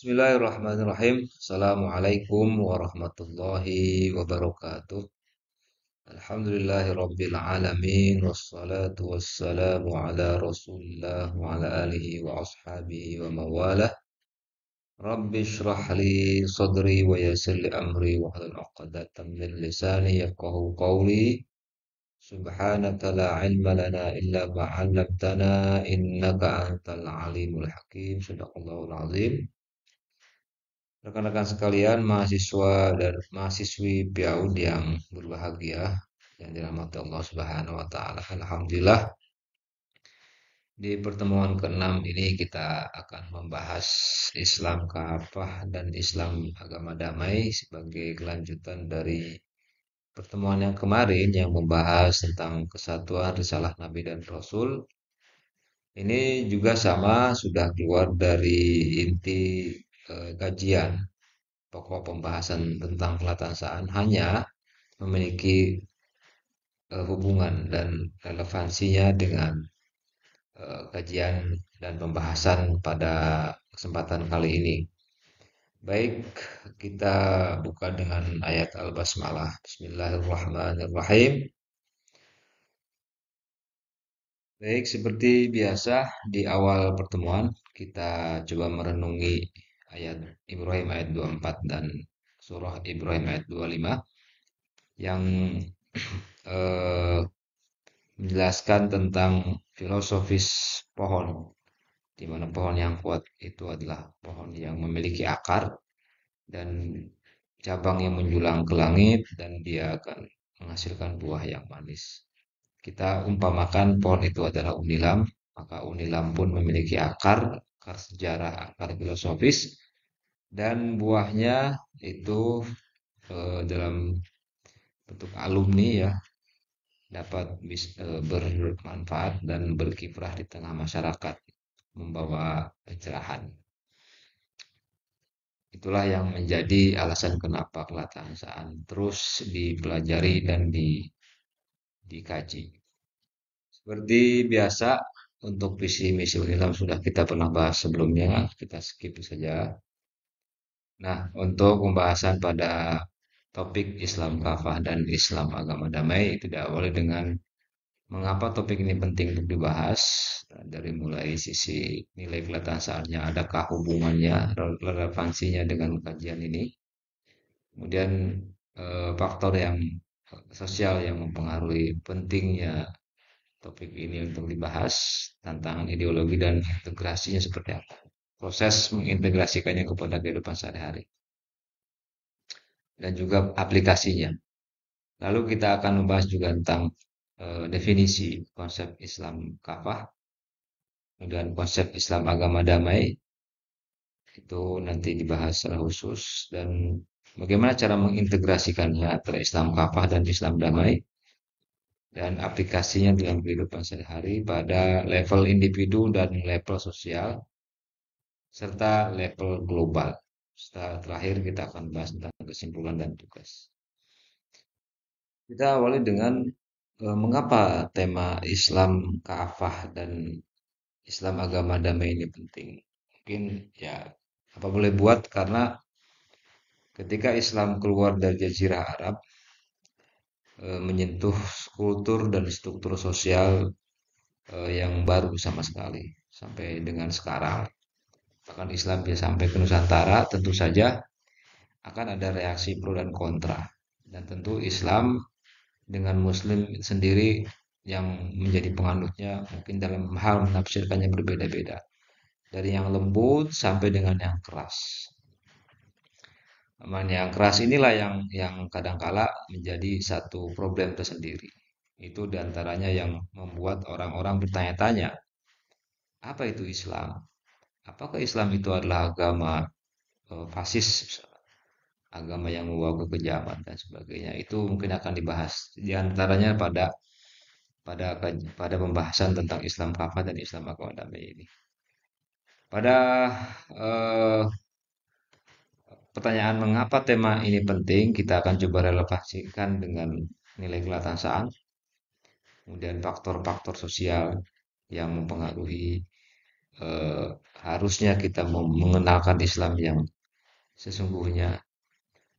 Bismillahirrahmanirrahim. Assalamualaikum warahmatullahi wabarakatuh. Alhamdulillahi rabbil alamin. Wassalatu wassalamu ala rasulillah wa ala alihi wa ashabihi wa mawalah. Rabbi shrah li sadri wa yassir li amri wa hlul 'uqdatam min lisani yafqahu qawli. Subhanaka la ilma lana illa ma 'allamtana innaka antal alimul hakim. Shadaqallahul azim. Rekan-rekan sekalian, mahasiswa dan mahasiswi PAUD yang berbahagia, yang dirahmati Allah Subhanahu wa taala. Alhamdulillah, di pertemuan ke-6 ini kita akan membahas Islam kafah dan Islam agama damai sebagai kelanjutan dari pertemuan yang kemarin yang membahas tentang kesatuan risalah Nabi dan Rasul. Ini juga sama sudah keluar dari inti kajian pokok pembahasan tentang kelatansaan, hanya memiliki hubungan dan relevansinya dengan kajian dan pembahasan pada kesempatan kali ini. Baik, kita buka dengan ayat Al-Basmalah. Bismillahirrahmanirrahim. Baik, seperti biasa di awal pertemuan kita coba merenungi ayat Ibrahim ayat 24 dan surah Ibrahim ayat 25 yang eh, menjelaskan tentang filosofis pohon, di mana pohon yang kuat itu adalah pohon yang memiliki akar dan cabang yang menjulang ke langit dan dia akan menghasilkan buah yang manis. Kita umpamakan pohon itu adalah unilam, maka unilam pun memiliki akar, akar sejarah, akar filosofis, dan buahnya itu dalam bentuk alumni ya dapat bermanfaat dan berkiprah di tengah masyarakat, membawa pencerahan. Itulah yang menjadi alasan kenapa kelatansaan terus dipelajari dan dikaji. Seperti biasa, untuk visi misi Unilam sudah kita pernah bahas sebelumnya, kita skip saja. Nah, untuk pembahasan pada topik Islam kafah dan Islam agama damai itu diawali dengan mengapa topik ini penting untuk dibahas. Dari mulai sisi nilai kelatansaannya, adakah hubungannya, relevansinya dengan kajian ini. Kemudian faktor yang sosial yang mempengaruhi pentingnya topik ini untuk dibahas, tantangan ideologi dan integrasinya seperti apa. Proses mengintegrasikannya kepada kehidupan sehari-hari dan juga aplikasinya. Lalu kita akan membahas juga tentang definisi konsep Islam kafah dan konsep Islam agama damai itu nanti dibahas secara khusus dan bagaimana cara mengintegrasikannya antara Islam kafah dan Islam damai dan aplikasinya dalam kehidupan sehari-hari pada level individu dan level sosial serta level global. Setelah terakhir kita akan bahas tentang kesimpulan dan tugas. Kita awali dengan mengapa tema Islam kafah dan Islam agama damai ini penting. Mungkin ya apa boleh buat karena ketika Islam keluar dari Jazirah Arab menyentuh kultur dan struktur sosial yang baru sama sekali sampai dengan sekarang. Bahkan Islam bisa sampai ke Nusantara, tentu saja akan ada reaksi pro dan kontra. Dan tentu Islam dengan Muslim sendiri yang menjadi penganutnya mungkin dalam hal menafsirkannya berbeda-beda. Dari yang lembut sampai dengan yang keras. Yang keras inilah yang kadangkala menjadi satu problem tersendiri. Itu diantaranya yang membuat orang-orang bertanya-tanya, apa itu Islam? Apakah Islam itu adalah agama fasis, agama yang membawa kekejaman dan sebagainya? Itu mungkin akan dibahas diantaranya pada pada pembahasan tentang Islam kafah dan Islam agama damai ini. Pada eh, pertanyaan mengapa tema ini penting, kita akan coba relevansikan dengan nilai kelatansaan, kemudian faktor-faktor sosial yang mempengaruhi, eh, harusnya kita mengenalkan Islam yang sesungguhnya.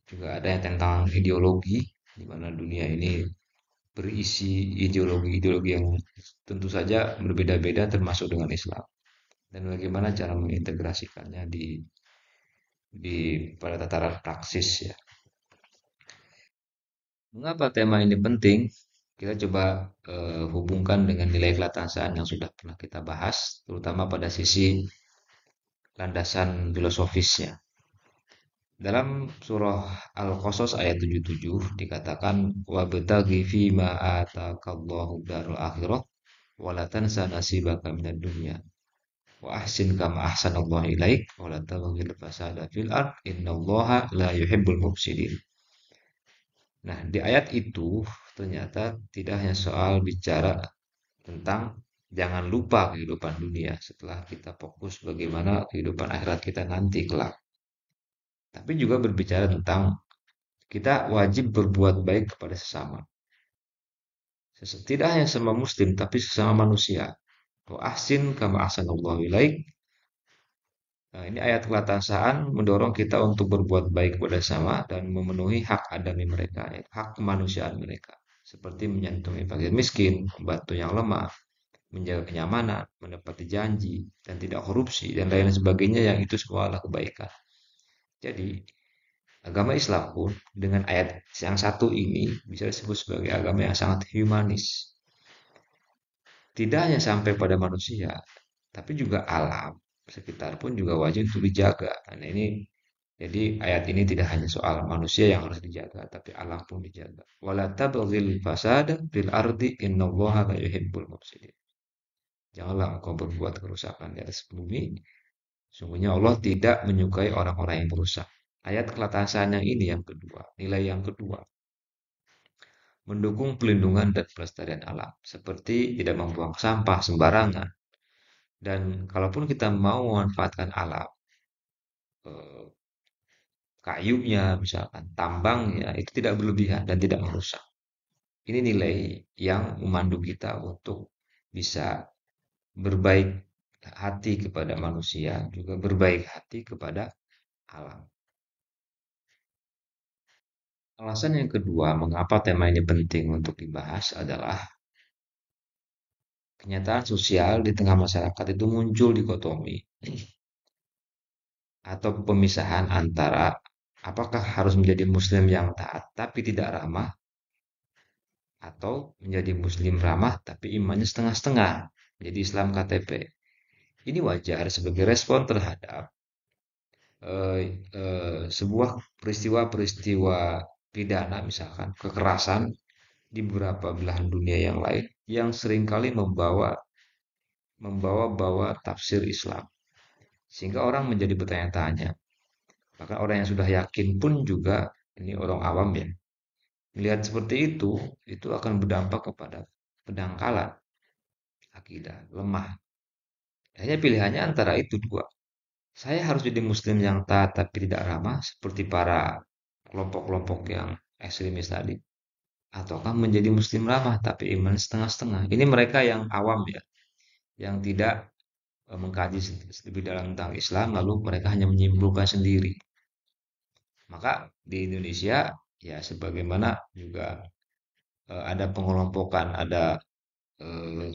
Juga ada yang tentang ideologi, di mana dunia ini berisi ideologi-ideologi yang tentu saja berbeda-beda termasuk dengan Islam. Dan bagaimana cara mengintegrasikannya di pada tataran praksis ya. Mengapa tema ini penting? Kita coba hubungkan dengan nilai kelatansaan yang sudah pernah kita bahas, terutama pada sisi landasan filosofisnya. Dalam surah Al-Qasas ayat 77 dikatakan wabtaghi fima atakallahu darul akhirah wa la tansa nasibaka minad dunya wa ahsin kama ahsanallahu ilaik wa la tabghil fasada fil ard innallaha la yuhibbul mufsidin. Nah, di ayat itu ternyata tidak hanya soal bicara tentang jangan lupa kehidupan dunia setelah kita fokus bagaimana kehidupan akhirat kita nanti kelak. Tapi juga berbicara tentang kita wajib berbuat baik kepada sesama. Tidak hanya sama muslim, tapi sesama manusia. Wa ahsin kama ahsanallahu ilaik. Nah, ini ayat kelatansaan mendorong kita untuk berbuat baik kepada sesama dan memenuhi hak adami mereka, yaitu hak kemanusiaan mereka. Seperti menyantungi fakir miskin, membantu yang lemah, menjaga kenyamanan, menepati janji, dan tidak korupsi, dan lain sebagainya yang itu semua adalah kebaikan. Jadi, agama Islam pun dengan ayat yang satu ini bisa disebut sebagai agama yang sangat humanis. Tidak hanya sampai pada manusia, tapi juga alam sekitar pun juga wajib untuk dijaga. Nah, ini jadi ayat ini tidak hanya soal manusia yang harus dijaga, tapi alam pun dijaga. Wala tabghil fasada fil ardi innallaha la yuhibbul mufsidin. Janganlah engkau berbuat kerusakan di atas bumi. Sungguhnya Allah tidak menyukai orang-orang yang merusak. Ayat kelatasan yang ini yang kedua, nilai yang kedua. Mendukung pelindungan dan pelestarian alam, seperti tidak membuang sampah sembarangan. Dan kalaupun kita mau memanfaatkan alam, eh, kayunya misalkan, tambangnya, itu tidak berlebihan dan tidak merusak. Ini nilai yang memandu kita untuk bisa berbaik hati kepada manusia, juga berbaik hati kepada alam. Alasan yang kedua, mengapa tema ini penting untuk dibahas adalah kenyataan sosial di tengah masyarakat itu muncul dikotomi atau pemisahan antara apakah harus menjadi muslim yang taat tapi tidak ramah atau menjadi muslim ramah tapi imannya setengah-setengah. Jadi Islam KTP. Ini wajar sebagai respon terhadap eh, sebuah peristiwa-peristiwa pidana misalkan kekerasan di beberapa belahan dunia yang lain yang seringkali membawa membawa-bawa tafsir Islam sehingga orang menjadi bertanya-tanya. Bahkan orang yang sudah yakin pun juga ini orang awam ya. Melihat seperti itu akan berdampak kepada pendangkalan akidah, lemah. Hanya pilihannya antara itu dua. Saya harus jadi muslim yang taat tapi tidak ramah seperti para kelompok-kelompok yang ekstremis tadi. Ataukah menjadi muslim ramah tapi iman setengah-setengah. Ini mereka yang awam ya, yang tidak mengkaji lebih dalam tentang Islam lalu mereka hanya menyimpulkan sendiri. Maka di Indonesia ya sebagaimana juga ada pengelompokan, ada eh,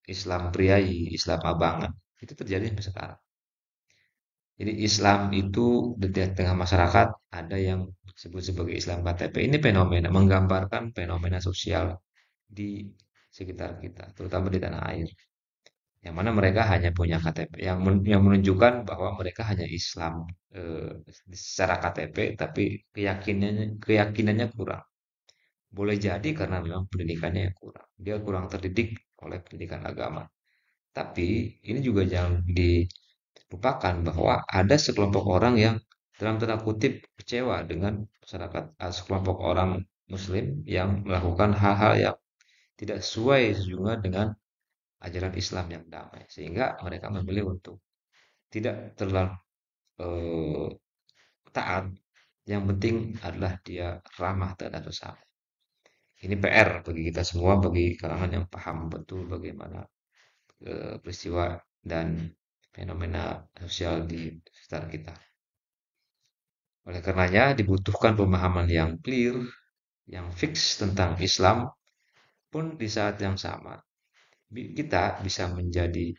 Islam priai, Islam abangan. Itu terjadi sampai sekarang. Jadi Islam itu di tengah masyarakat ada yang disebut sebagai Islam KTP. Ini fenomena menggambarkan fenomena sosial di sekitar kita, terutama di tanah air. Yang mana mereka hanya punya KTP yang menunjukkan bahwa mereka hanya Islam eh, secara KTP, tapi keyakinannya kurang. Boleh jadi karena memang pendidikannya yang kurang. Dia kurang terdidik oleh pendidikan agama. Tapi ini juga jangan dilupakan bahwa ada sekelompok orang yang dalam tanda kutip kecewa dengan masyarakat, sekelompok orang Muslim yang melakukan hal-hal yang tidak sesuai sejujurnya dengan ajaran Islam yang damai, sehingga mereka memilih untuk tidak terlalu eh, taat. Yang penting adalah dia ramah terhadap sesama. Ini PR bagi kita semua, bagi kalangan yang paham betul bagaimana peristiwa dan fenomena sosial di sekitar kita. Oleh karenanya dibutuhkan pemahaman yang clear, yang fix tentang Islam pun di saat yang sama kita bisa menjadi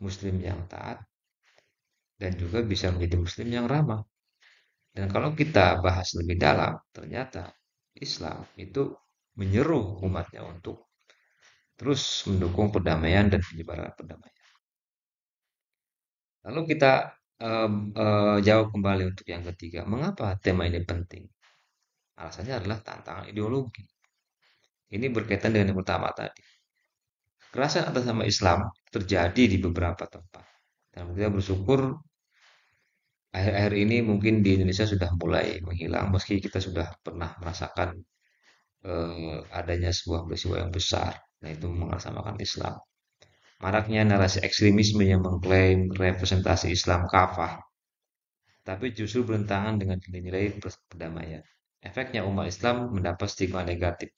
muslim yang taat dan juga bisa menjadi muslim yang ramah. Dan kalau kita bahas lebih dalam, ternyata Islam itu menyeru umatnya untuk terus mendukung perdamaian dan penyebaran perdamaian. Lalu kita jawab kembali untuk yang ketiga, mengapa tema ini penting? Alasannya adalah tantangan ideologi. Ini berkaitan dengan yang pertama tadi. Kekerasan atas nama Islam terjadi di beberapa tempat. Dan kita bersyukur akhir-akhir ini mungkin di Indonesia sudah mulai menghilang meski kita sudah pernah merasakan adanya sebuah peristiwa yang besar, nah itu mengatasnamakan Islam. Maraknya narasi ekstremisme yang mengklaim representasi Islam kafah, tapi justru bertentangan dengan nilai-nilai perdamaian. Efeknya umat Islam mendapat stigma negatif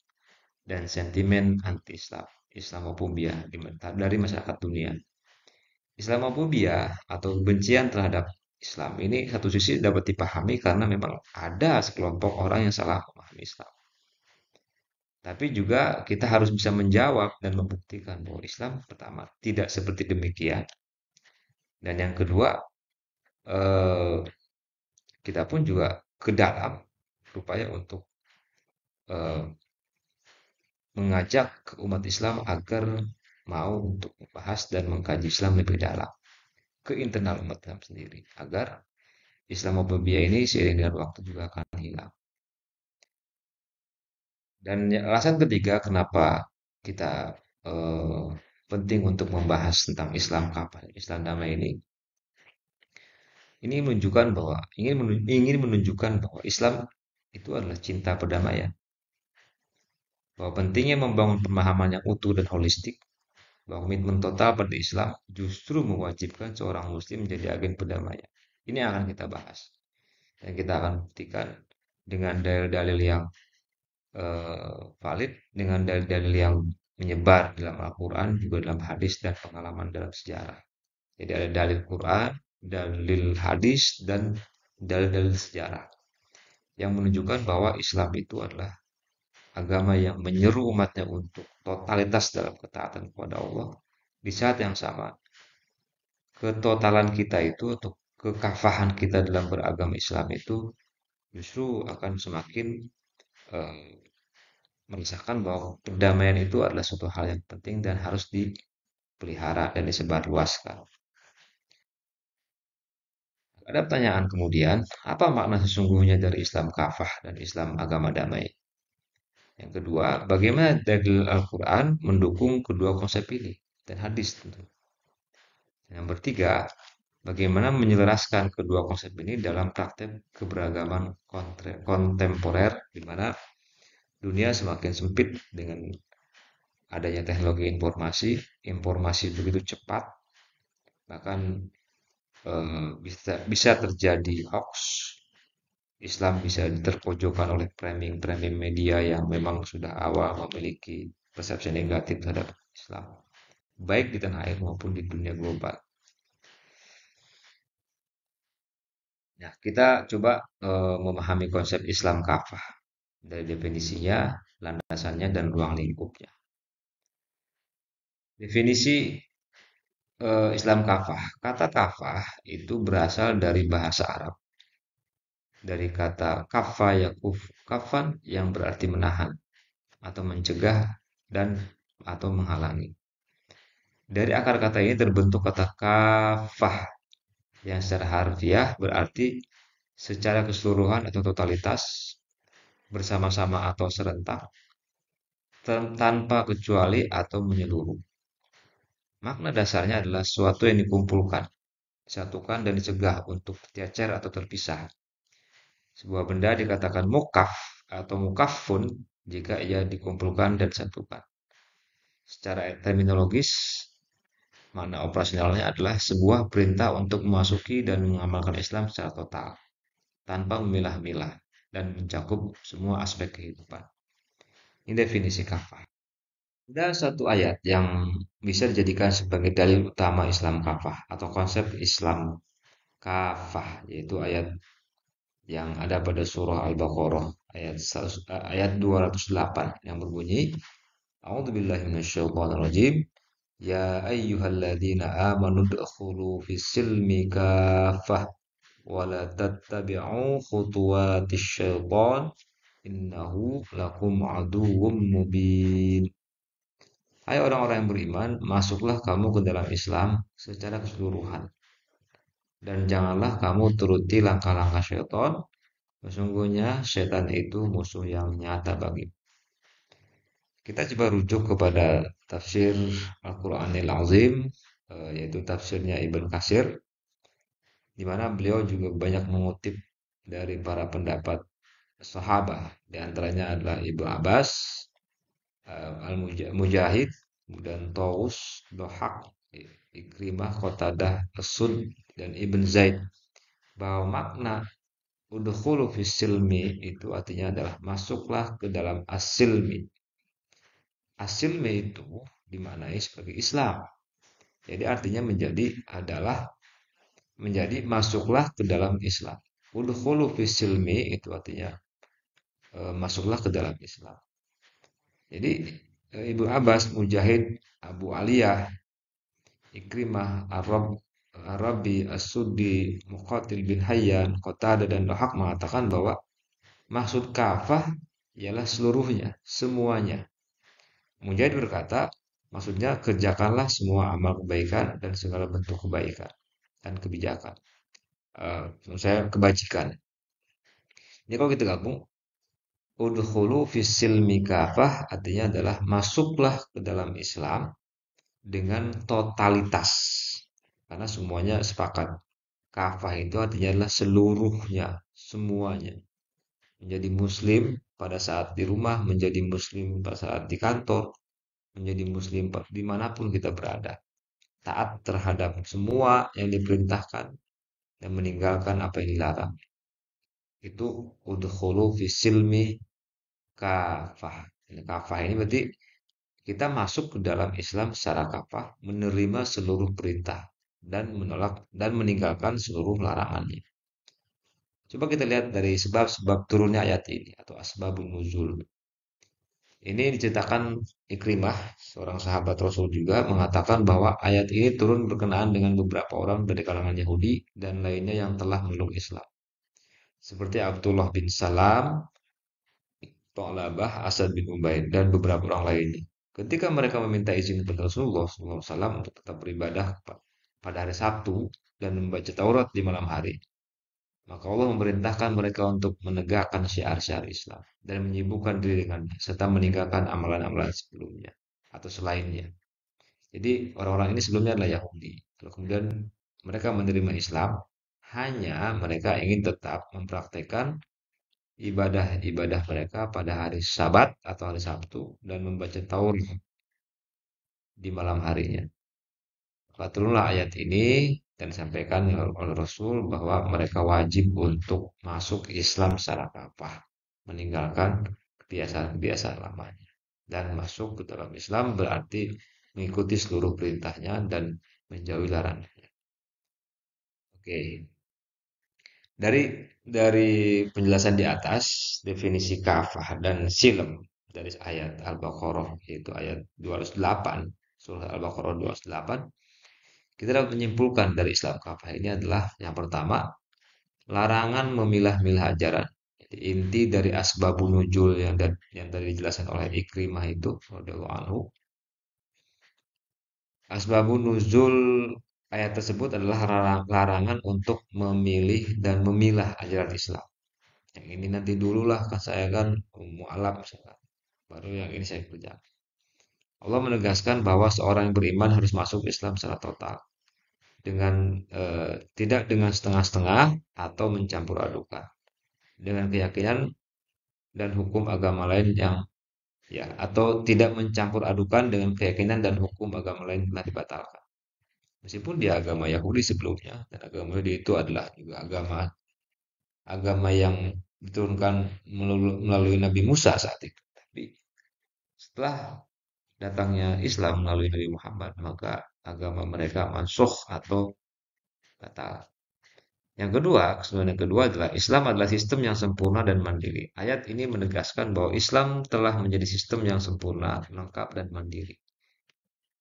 dan sentimen anti-Islam, Islamophobia dari masyarakat dunia. Islamophobia atau kebencian terhadap Islam ini satu sisi dapat dipahami karena memang ada sekelompok orang yang salah memahami Islam. Tapi juga kita harus bisa menjawab dan membuktikan bahwa Islam pertama tidak seperti demikian. Dan yang kedua, eh, kita pun juga ke dalam berupaya untuk eh, mengajak umat Islam agar mau untuk membahas dan mengkaji Islam lebih dalam ke internal umat Islam sendiri agar Islamophobia ini seiring dengan waktu juga akan hilang. Dan alasan ketiga kenapa kita eh, penting untuk membahas tentang Islam kapan Islam damai ini menunjukkan bahwa ingin menunjukkan bahwa Islam itu adalah cinta perdamaian. Bahwa pentingnya membangun pemahaman yang utuh dan holistik, bahwa komitmen total pada Islam justru mewajibkan seorang muslim menjadi agen perdamaian. Ini akan kita bahas dan kita akan buktikan dengan dalil-dalil yang valid, dengan dalil-dalil yang menyebar dalam Al-Quran, juga dalam hadis dan pengalaman dalam sejarah. Jadi ada dalil Quran, dalil hadis, dan dalil-dalil sejarah yang menunjukkan bahwa Islam itu adalah agama yang menyeru umatnya untuk totalitas dalam ketaatan kepada Allah. Di saat yang sama, ketotalan kita itu atau kekafahan kita dalam beragama Islam itu justru akan semakin eh, merasakan bahwa perdamaian itu adalah suatu hal yang penting dan harus dipelihara dan disebarluaskan. Ada pertanyaan kemudian, apa makna sesungguhnya dari Islam kafah dan Islam agama damai? Yang kedua, bagaimana dalil Al-Quran mendukung kedua konsep ini dan hadis tentu. Yang bertiga, bagaimana menyelaraskan kedua konsep ini dalam praktek keberagaman kontemporer di mana dunia semakin sempit dengan adanya teknologi informasi, informasi begitu cepat, bahkan bisa terjadi hoax. Islam bisa terpojokkan oleh framing-framing media yang memang sudah awal memiliki persepsi negatif terhadap Islam, baik di tanah air maupun di dunia global. Nah, kita coba memahami konsep Islam kafah dari definisinya, landasannya, dan ruang lingkupnya. Definisi Islam kafah. Kata kafah itu berasal dari bahasa Arab, dari kata kafa yakuf, kafan yang berarti menahan atau mencegah dan atau menghalangi. Dari akar kata ini terbentuk kata kafah yang secara harfiah berarti secara keseluruhan atau totalitas, bersama-sama atau serentak, tanpa kecuali atau menyeluruh. Makna dasarnya adalah sesuatu yang dikumpulkan, disatukan dan dicegah untuk tercecer atau terpisah. Sebuah benda dikatakan mukaf atau mukafun jika ia dikumpulkan dan disatukan. Secara terminologis, makna operasionalnya adalah sebuah perintah untuk memasuki dan mengamalkan Islam secara total, tanpa memilah-milah dan mencakup semua aspek kehidupan. Ini definisi kafah. Ada satu ayat yang bisa dijadikan sebagai dalil utama Islam kafah atau konsep Islam kafah, yaitu ayat yang ada pada surah Al-Baqarah ayat 208 yang berbunyi, A'udzubillahi minasyaitonirrajim. Ya ayyuhalladzina amanu dkhulu fis silmi kafah wa la tattabi'u khutuwatis syaitan innahu lakum aduwwum mubin. Hai orang-orang yang beriman, masuklah kamu ke dalam Islam secara keseluruhan dan janganlah kamu turuti langkah-langkah syaitan. Sesungguhnya setan itu musuh yang nyata bagi. Kita coba rujuk kepada tafsir Al-Qur'anil Azim, yaitu tafsirnya Ibn Katsir, di mana beliau juga banyak mengutip dari para pendapat sahabat. Di antaranya adalah Ibnu Abbas, Al-Mujahid, dan Taus, Dohak, Ikrimah, Qatadah, As-Sud, dan Ibn Zaid, bahwa makna udkhulu fis silmi itu artinya adalah masuklah ke dalam as-silmi. As-silmi itu dimaknai sebagai Islam. Jadi artinya menjadi masuklah ke dalam Islam. Udkhulu fis silmi itu artinya masuklah ke dalam Islam. Jadi Ibu Abbas, Mujahid, Abu Aliyah, Ikrimah, Arabi, As-Suddi, Muqatil bin Hayyan, Qatadah dan Dhahak mengatakan bahwa maksud kafah ialah seluruhnya, semuanya. Mujahid berkata, maksudnya kerjakanlah semua amal kebaikan dan segala bentuk kebaikan dan kebijakan. Saya kebajikan. Jadi kalau kita gabung, udhulu fis silmi kafah artinya adalah masuklah ke dalam Islam dengan totalitas. Karena semuanya sepakat. Kafah itu artinya adalah seluruhnya, semuanya. Menjadi muslim pada saat di rumah, menjadi muslim pada saat di kantor, menjadi muslim dimanapun kita berada. Taat terhadap semua yang diperintahkan dan meninggalkan apa yang dilarang. Itu udhulu fi silmi kafah. Kafah ini berarti kita masuk ke dalam Islam secara kafah, menerima seluruh perintah dan menolak dan meninggalkan seluruh larangannya. Coba kita lihat dari sebab-sebab turunnya ayat ini atau asbabun nuzul. Ini diceritakan Ikrimah, seorang sahabat Rasul juga mengatakan bahwa ayat ini turun berkenaan dengan beberapa orang dari kalangan Yahudi dan lainnya yang telah meluk Islam. Seperti Abdullah bin Salam, Tha'labah, Asad bin Ubaid, dan beberapa orang lainnya. Ketika mereka meminta izin kepada Rasulullah SAW untuk tetap beribadah pada hari Sabtu dan membaca Taurat di malam hari, maka Allah memerintahkan mereka untuk menegakkan syiar-syiar Islam dan menyibukkan diri dengannya, serta meninggalkan amalan-amalan sebelumnya atau selainnya. Jadi orang-orang ini sebelumnya adalah Yahudi. Lalu kemudian mereka menerima Islam, hanya mereka ingin tetap mempraktekkan ibadah-ibadah mereka pada hari Sabat atau hari Sabtu dan membaca Taurat di malam harinya. Maka turunlah ayat ini dan disampaikan oleh Rasul bahwa mereka wajib untuk masuk Islam secara kafah, meninggalkan kebiasaan-kebiasaan lamanya. Dan masuk ke dalam Islam berarti mengikuti seluruh perintahnya dan menjauhi larangannya. Oke, dari dari penjelasan di atas, definisi kafah dan silm dari ayat Al-Baqarah yaitu ayat 208, surah Al-Baqarah 208, kita dapat menyimpulkan dari Islam kafah ini adalah yang pertama, larangan memilah-milah ajaran. Jadi inti dari asbabun nuzul yang tadi dijelaskan oleh Ikrimah itu radhiyallahu anhu. Asbabun nuzul ayat tersebut adalah larangan untuk memilih dan memilah ajaran Islam. Yang ini nanti dululah kan saya kan mualaf misalkan. Baru yang ini saya kerjakan. Allah menegaskan bahwa seorang yang beriman harus masuk Islam secara total dengan tidak dengan setengah-setengah atau mencampur adukan dengan keyakinan dan hukum agama lain yang ya atau tidak mencampur adukan dengan keyakinan dan hukum agama lain yang telah dibatalkan. Meskipun dia agama Yahudi sebelumnya dan agama Yahudi itu adalah juga agama agama yang diturunkan melalui Nabi Musa saat itu. Tapi setelah datangnya Islam melalui Nabi Muhammad, maka agama mereka mansuh atau batal. Yang kedua, kesimpulan yang kedua adalah Islam adalah sistem yang sempurna dan mandiri. Ayat ini menegaskan bahwa Islam telah menjadi sistem yang sempurna, lengkap, dan mandiri.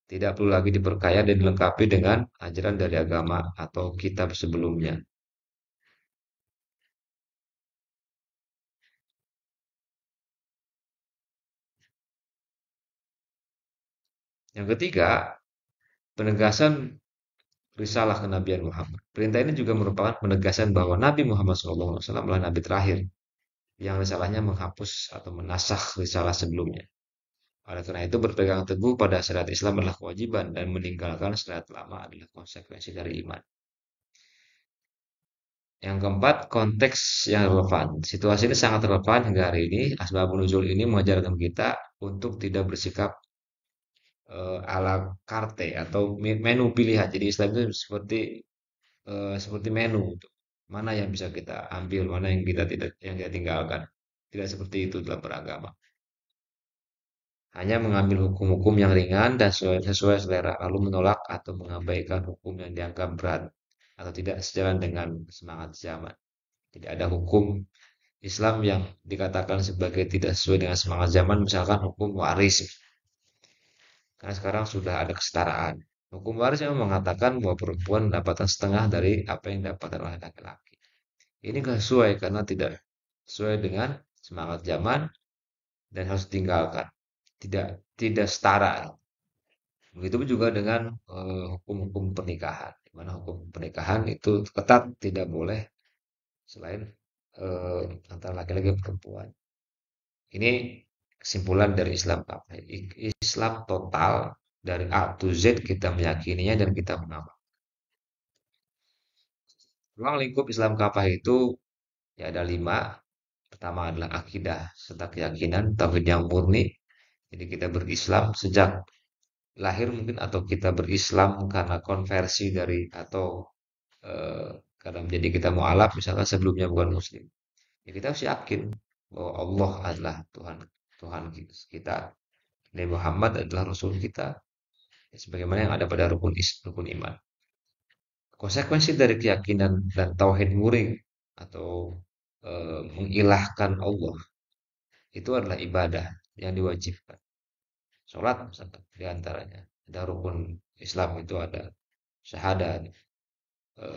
Tidak perlu lagi diperkaya dan dilengkapi dengan ajaran dari agama atau kitab sebelumnya. Yang ketiga, penegasan risalah kenabian Muhammad. Perintah ini juga merupakan penegasan bahwa Nabi Muhammad SAW adalah nabi terakhir yang risalahnya menghapus atau menasakh risalah sebelumnya. Oleh karena itu, berpegang teguh pada syariat Islam adalah kewajiban dan meninggalkan syariat lama adalah konsekuensi dari iman. Yang keempat, konteks yang relevan. Situasi ini sangat relevan hingga hari ini. Asbabun nuzul ini mengajarkan kita untuk tidak bersikap ala carte atau menu pilihan. Jadi Islam itu seperti menu gitu. Mana yang bisa kita ambil, mana yang kita tidak yang kita tinggalkan. Tidak seperti itu dalam beragama. Hanya mengambil hukum-hukum yang ringan dan sesuai selera, lalu menolak atau mengabaikan hukum yang dianggap berat atau tidak sejalan dengan semangat zaman. Tidak ada hukum Islam yang dikatakan sebagai tidak sesuai dengan semangat zaman, misalkan hukum waris. Karena sekarang sudah ada kesetaraan. Hukum waris yang mengatakan bahwa perempuan mendapatkan setengah dari apa yang didapatkan oleh laki-laki. Ini nggak sesuai karena tidak sesuai dengan semangat zaman dan harus ditinggalkan. Tidak tidak setara. Begitu juga dengan hukum-hukum pernikahan. Di mana hukum pernikahan itu ketat, tidak boleh selain antara laki-laki dan perempuan. Ini kesimpulan dari Islam apa? Islam total dari A to Z kita meyakininya dan kita mengamalkan. Ruang lingkup Islam kapah itu ya ada lima. Pertama adalah akidah serta keyakinan, tauhid yang murni. Jadi kita berislam sejak lahir mungkin atau kita berislam karena konversi dari atau eh, karena menjadi kita mualaf misalkan sebelumnya bukan muslim. Ya kita harus yakin bahwa Allah adalah Tuhan Tuhan kita. Nabi Muhammad adalah Rasul kita. Ya, sebagaimana yang ada pada rukun iman. Konsekuensi dari keyakinan dan tauhid muring atau mengilahkan Allah itu adalah ibadah yang diwajibkan. Sholat misalkan di antaranya. Ada rukun Islam itu ada syahadat,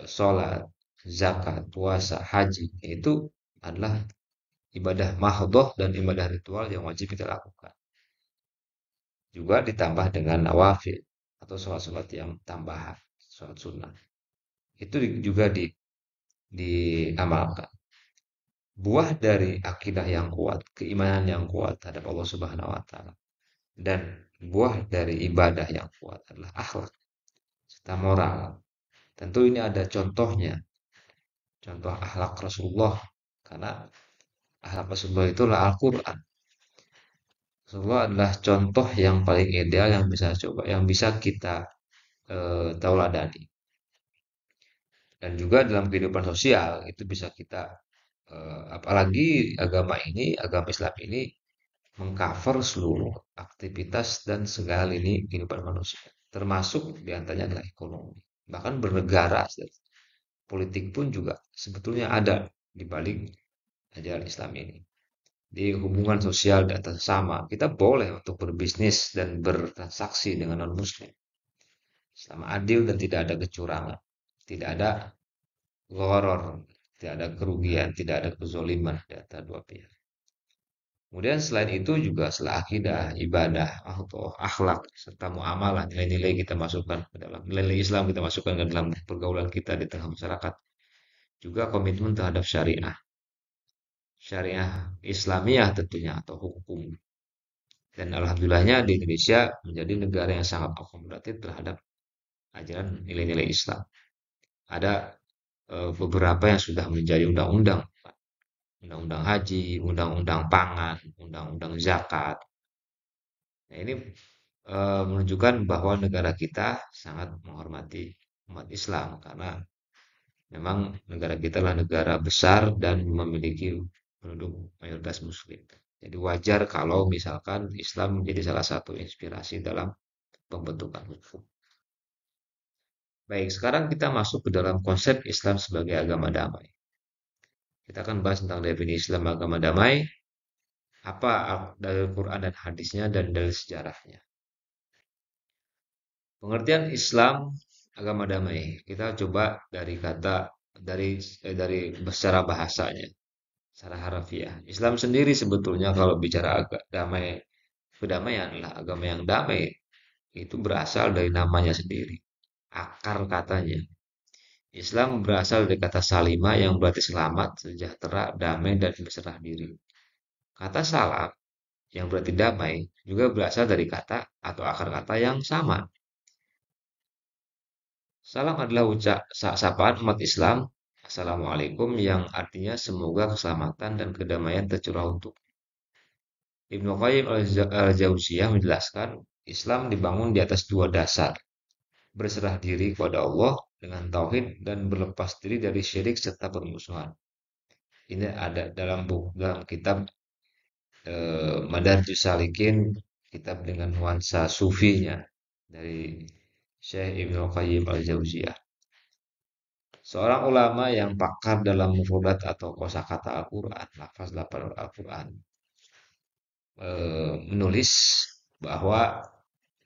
sholat, zakat, puasa, haji. Itu adalah ibadah mahdoh dan ibadah ritual yang wajib kita lakukan. Juga ditambah dengan nawafil atau sholat-sholat yang tambahan, sholat sunnah. Itu juga diamalkan. Buah dari akidah yang kuat, keimanan yang kuat terhadap Allah Subhanahu wa taala dan buah dari ibadah yang kuat adalah akhlak serta moral. Tentu ini ada contohnya, contoh akhlak Rasulullah karena akhlak Rasulullah itulah Al-Qur'an. Rasulullah adalah contoh yang paling ideal yang bisa kita tauladani. Dan juga dalam kehidupan sosial itu bisa kita apalagi agama Islam ini mengcover seluruh aktivitas dan segala lini kehidupan manusia, termasuk diantaranya adalah ekonomi. Bahkan bernegara, politik pun juga sebetulnya ada di balik ajaran Islam ini. Di hubungan sosial dan sesama, kita boleh untuk berbisnis dan bertransaksi dengan non-muslim. Selama adil dan tidak ada kecurangan. Tidak ada gharar, tidak ada kerugian, tidak ada kezoliman di antara dua pihak. Kemudian selain itu juga setelah akidah, ibadah, atau akhlak serta muamalah, nilai-nilai kita masukkan ke dalam nilai Islam kita masukkan ke dalam pergaulan kita di tengah masyarakat. Juga komitmen terhadap syariah, syariah Islamiyah tentunya atau hukum. Dan alhamdulillahnya di Indonesia menjadi negara yang sangat akomodatif terhadap ajaran nilai-nilai Islam. Ada beberapa yang sudah menjadi undang-undang, undang-undang haji, undang-undang pangan, undang-undang zakat. Nah, ini menunjukkan bahwa negara kita sangat menghormati umat Islam karena memang negara kita adalah negara besar dan memiliki penduduk mayoritas Muslim. Jadi wajar kalau misalkan Islam menjadi salah satu inspirasi dalam pembentukan hukum. Baik, sekarang kita masuk ke dalam konsep Islam sebagai agama damai. Kita akan bahas tentang definisi Islam agama damai, apa dari Quran dan hadisnya dan dari sejarahnya. Pengertian Islam agama damai. Kita coba dari kata dari secara bahasanya, secara harfiah. Islam sendiri sebetulnya kalau bicara agak damai, kedamaian lah agama yang damai itu berasal dari namanya sendiri, akar katanya. Islam berasal dari kata salima yang berarti selamat, sejahtera, damai, dan berserah diri. Kata salam yang berarti damai juga berasal dari kata atau akar kata yang sama. Salam adalah ucap sapaan umat Islam, Assalamualaikum, yang artinya semoga keselamatan dan kedamaian tercurah untuk. Ibnu Qayyim al-Jauziyah menjelaskan, Islam dibangun di atas dua dasar, berserah diri kepada Allah dengan tauhid dan berlepas diri dari syirik serta permusuhan. Ini ada dalam kitab Madarijus Salikin, kitab dengan nuansa sufinya dari Syekh Ibnu Qayyim al-Jauziyah. Seorang ulama yang pakar dalam mufradat atau kosakata Al-Quran, lafaz-lafaz Al-Quran, menulis bahwa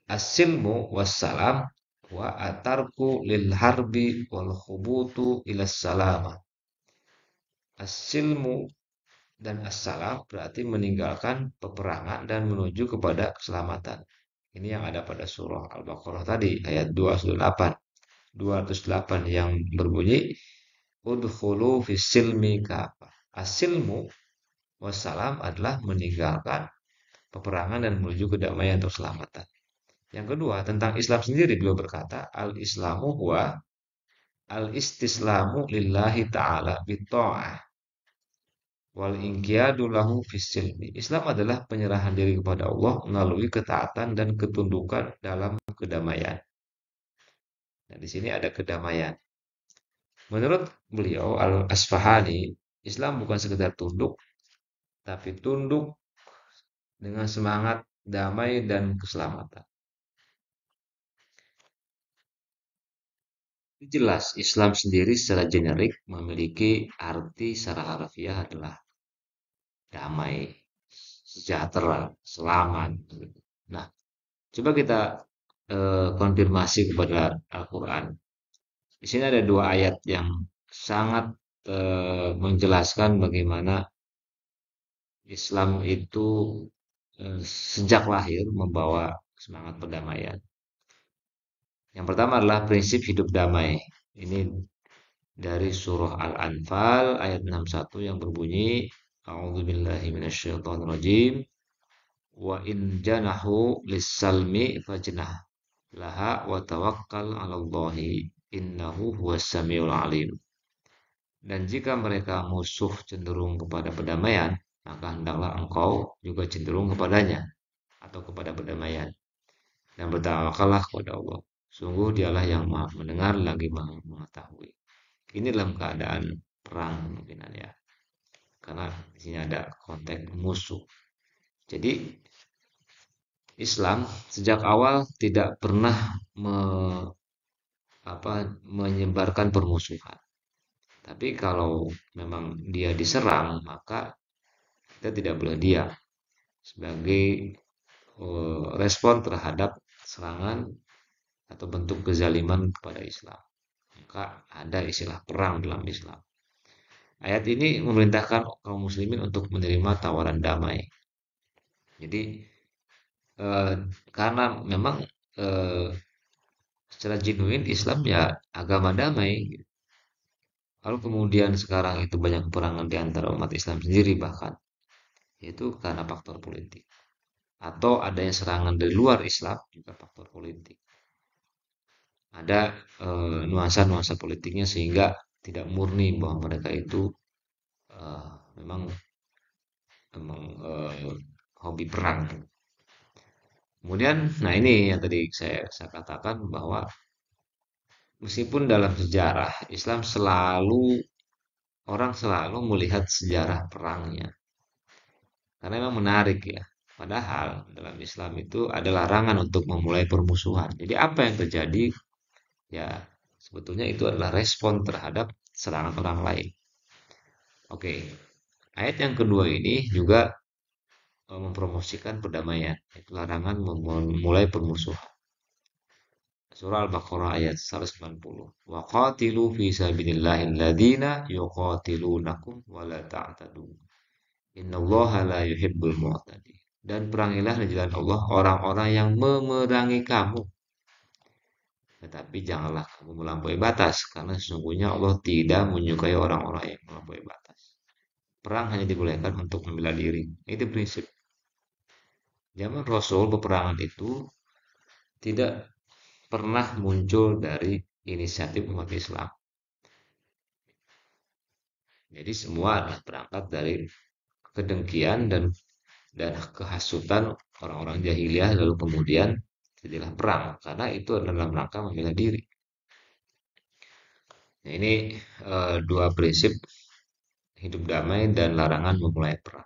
as-silmu wassalam wa atarku lil harbi wal khubutu ila salama. As-silmu dan as-salam berarti meninggalkan peperangan dan menuju kepada keselamatan. Ini yang ada pada surah Al-Baqarah tadi, ayat 208 yang berbunyi udkhulu fis silmi kafah. As-silmu wassalam adalah meninggalkan peperangan dan menuju kedamaian atau keselamatan. Yang kedua, tentang Islam sendiri beliau berkata, al-islamu huwa al-istislamu lillahi ta'ala bitta'ah wal inqiyadu lahu fis silmi. Islam adalah penyerahan diri kepada Allah melalui ketaatan dan ketundukan dalam kedamaian. Nah, di sini ada kedamaian. Menurut beliau Al-Asfahani, Islam bukan sekedar tunduk, tapi tunduk dengan semangat damai dan keselamatan. Jelas, Islam sendiri secara generik memiliki arti secara harfiah adalah damai, sejahtera, selamat. Nah, coba kita konfirmasi kepada Al-Quran. Di sini ada dua ayat yang sangat menjelaskan bagaimana Islam itu sejak lahir membawa semangat perdamaian. Yang pertama adalah prinsip hidup damai. Ini dari surah Al-Anfal ayat 61 yang berbunyi A'udzubillahi minasyaitonirrajim wa in janahu lis-salmi fajnah laha wa tawakkal 'alallahi innahu huwas samiul alim. Dan jika mereka musuh cenderung kepada perdamaian, maka hendaklah engkau juga cenderung kepadanya atau kepada perdamaian dan bertawakallah kepada Allah. Sungguh dialah yang maha mendengar lagi maha mengetahui. Ini dalam keadaan perang mungkin ya. Karena di sini ada konteks musuh. Jadi Islam sejak awal tidak pernah menyebarkan permusuhan. Tapi kalau memang dia diserang, maka kita tidak boleh diam sebagai respon terhadap serangan atau bentuk kezaliman kepada Islam. Maka ada istilah perang dalam Islam. Ayat ini memerintahkan kaum muslimin untuk menerima tawaran damai. Jadi eh, karena memang eh, secara genuine Islam ya agama damai. Lalu kemudian sekarang itu banyak peperangan di antara umat Islam sendiri bahkan, yaitu karena faktor politik. Atau adanya serangan dari luar Islam juga faktor politik. Ada nuansa-nuansa politiknya sehingga tidak murni bahwa mereka itu eh, memang memang hobi perang. Kemudian, nah ini yang tadi saya katakan bahwa meskipun dalam sejarah Islam selalu orang selalu melihat sejarah perangnya. karena memang menarik ya. Padahal dalam Islam itu ada larangan untuk memulai permusuhan. Jadi apa yang terjadi? Ya, sebetulnya itu adalah respon terhadap serangan orang lain. Oke, ayat yang kedua ini juga mempromosikan perdamaian. Itu larangan memulai permusuhan. Surah Al-Baqarah ayat 190. Wa qatilu fi sabilillahi alladhina yuqatilunakum wa la ta'tadu. Innallaha la yuhibbul mu'tadin. Dan perangilah di jalan Allah orang-orang yang memerangi kamu. Tetapi janganlah kamu melampaui batas, karena sesungguhnya Allah tidak menyukai orang-orang yang melampaui batas. Perang hanya dibolehkan untuk membela diri. Itu prinsip. Zaman Rasul peperangan itu tidak pernah muncul dari inisiatif umat Islam. Jadi semua adalah berangkat dari kedengkian dan kehasutan orang-orang jahiliyah, lalu kemudian terjadilah perang karena itu adalah dalam rangka membela diri. Nah, ini dua prinsip hidup damai dan larangan memulai perang.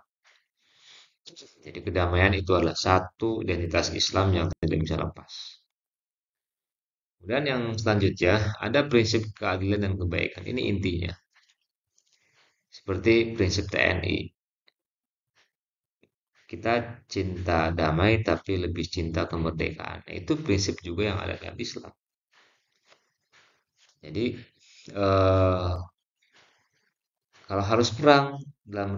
Jadi kedamaian itu adalah satu identitas Islam yang tidak bisa lepas. Kemudian yang selanjutnya ada prinsip keadilan dan kebaikan. Ini intinya. Seperti prinsip TNI. Kita cinta damai tapi lebih cinta kemerdekaan. Nah, itu prinsip juga yang ada dalam Islam. Jadi eh, kalau harus perang dalam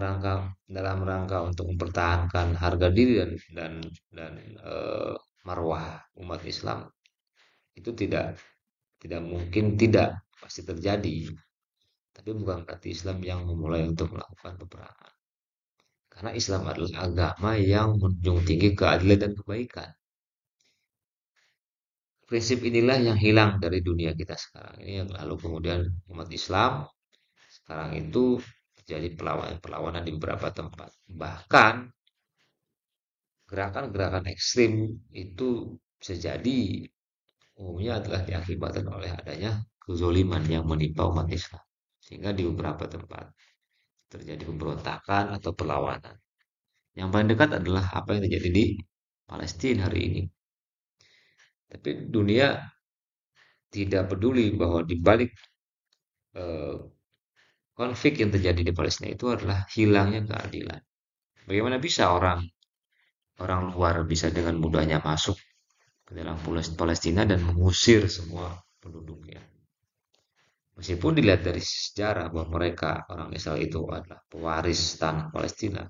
rangka untuk mempertahankan harga diri dan marwah umat Islam, itu tidak mungkin, tidak pasti terjadi. Tapi bukan berarti Islam yang memulai untuk melakukan peperangan. Karena Islam adalah agama yang menjunjung tinggi keadilan dan kebaikan. Prinsip inilah yang hilang dari dunia kita sekarang ini. Lalu kemudian umat Islam sekarang itu terjadi perlawanan di beberapa tempat. Bahkan gerakan-gerakan ekstrim itu bisa jadi umumnya adalah diakibatkan oleh adanya kezoliman yang menimpa umat Islam. Sehingga di beberapa tempat terjadi pemberontakan atau perlawanan. Yang paling dekat adalah apa yang terjadi di Palestina hari ini. Tapi dunia tidak peduli bahwa di balik eh, konflik yang terjadi di Palestina itu adalah hilangnya keadilan. Bagaimana bisa orang orang luar bisa dengan mudahnya masuk ke dalam Palestina dan mengusir semua penduduknya? Meskipun dilihat dari sejarah bahwa mereka orang Israel itu adalah pewaris tanah Palestina,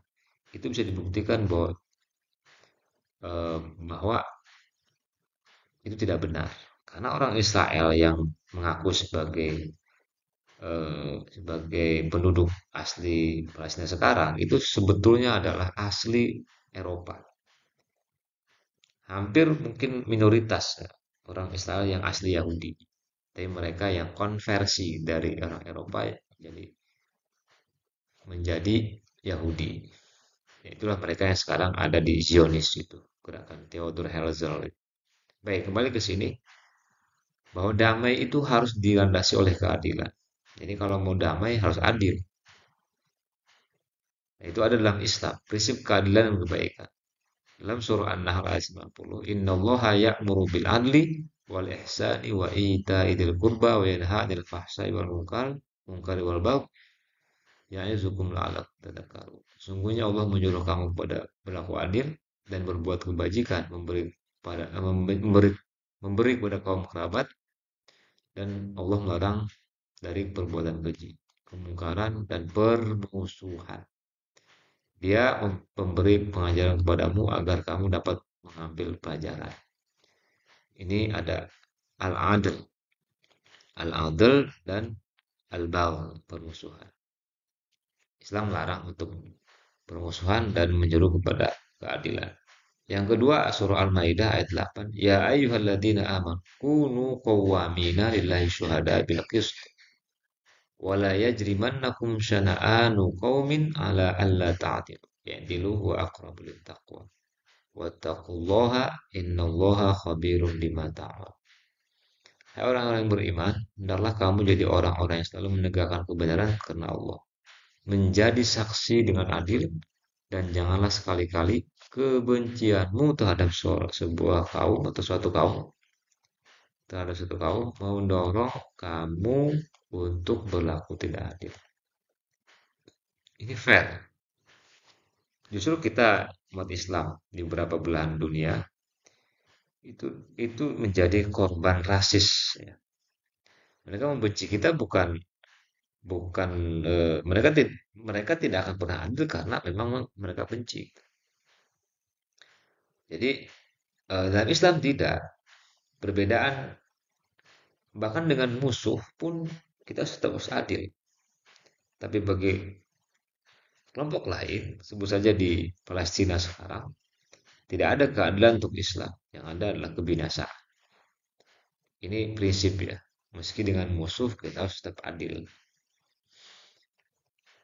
itu bisa dibuktikan bahwa itu tidak benar. Karena orang Israel yang mengaku sebagai penduduk asli Palestina sekarang itu sebetulnya adalah asli Eropa. Hampir mungkin minoritas ya, orang Israel yang asli Yahudi. Tapi mereka yang konversi dari orang Eropa menjadi Yahudi. Ya, itulah mereka yang sekarang ada di Zionis itu, gerakan Theodor Herzl. Baik, kembali ke sini bahwa damai itu harus dilandasi oleh keadilan. Jadi kalau mau damai harus adil. Nah, itu ada dalam Islam, prinsip keadilan dan kebaikan. Dalam surah An-Nahl ayat 90, "Innallaha ya'muru bil adli wal ihsani wa ita'i dzil qurba wa yanha 'anil fahsya'i wal munkari wal baghi ya'izukum la'allakum tadhakkarun." Sungguhnya Allah menyuruh kamu pada berlaku adil dan berbuat kebajikan, memberi kepada kaum kerabat, dan Allah melarang dari perbuatan keji, kemungkaran dan permusuhan. Dia memberi pengajaran kepadamu agar kamu dapat mengambil pelajaran. Ini ada al-adl, al-adl dan al-bagh, permusuhan. Islam melarang untuk permusuhan dan menyeru kepada keadilan. Yang kedua, surah Al-Maidah ayat 8. Ya ayyuhalladzina amanu kunu qawwamina lillahi syuhada bil qist wa la yajrimannakum syana'anu qaumin ala alla ta'dilu ya'dilu huwa aqrabu littaqwa wattaqullaha innallaha khabirum bima ta'mal. Hai orang-orang yang beriman, hendaklah kamu jadi orang-orang yang selalu menegakkan kebenaran karena Allah, menjadi saksi dengan adil, dan janganlah sekali-kali kebencianmu terhadap sebuah kaum atau suatu kaum mendorong kamu untuk berlaku tidak adil. Ini fair. Justru kita umat Islam di beberapa belahan dunia itu itu menjadi korban rasis ya. Mereka membenci kita bukan bukan mereka tidak akan pernah adil karena memang mereka benci. Jadi dalam Islam tidak perbedaan bahkan dengan musuh pun kita tetap harus adil. Tapi bagi kelompok lain, sebut saja di Palestina sekarang, tidak ada keadilan untuk Islam. Yang ada adalah kebinasaan. Ini prinsip ya. Meski dengan musuh kita harus tetap adil.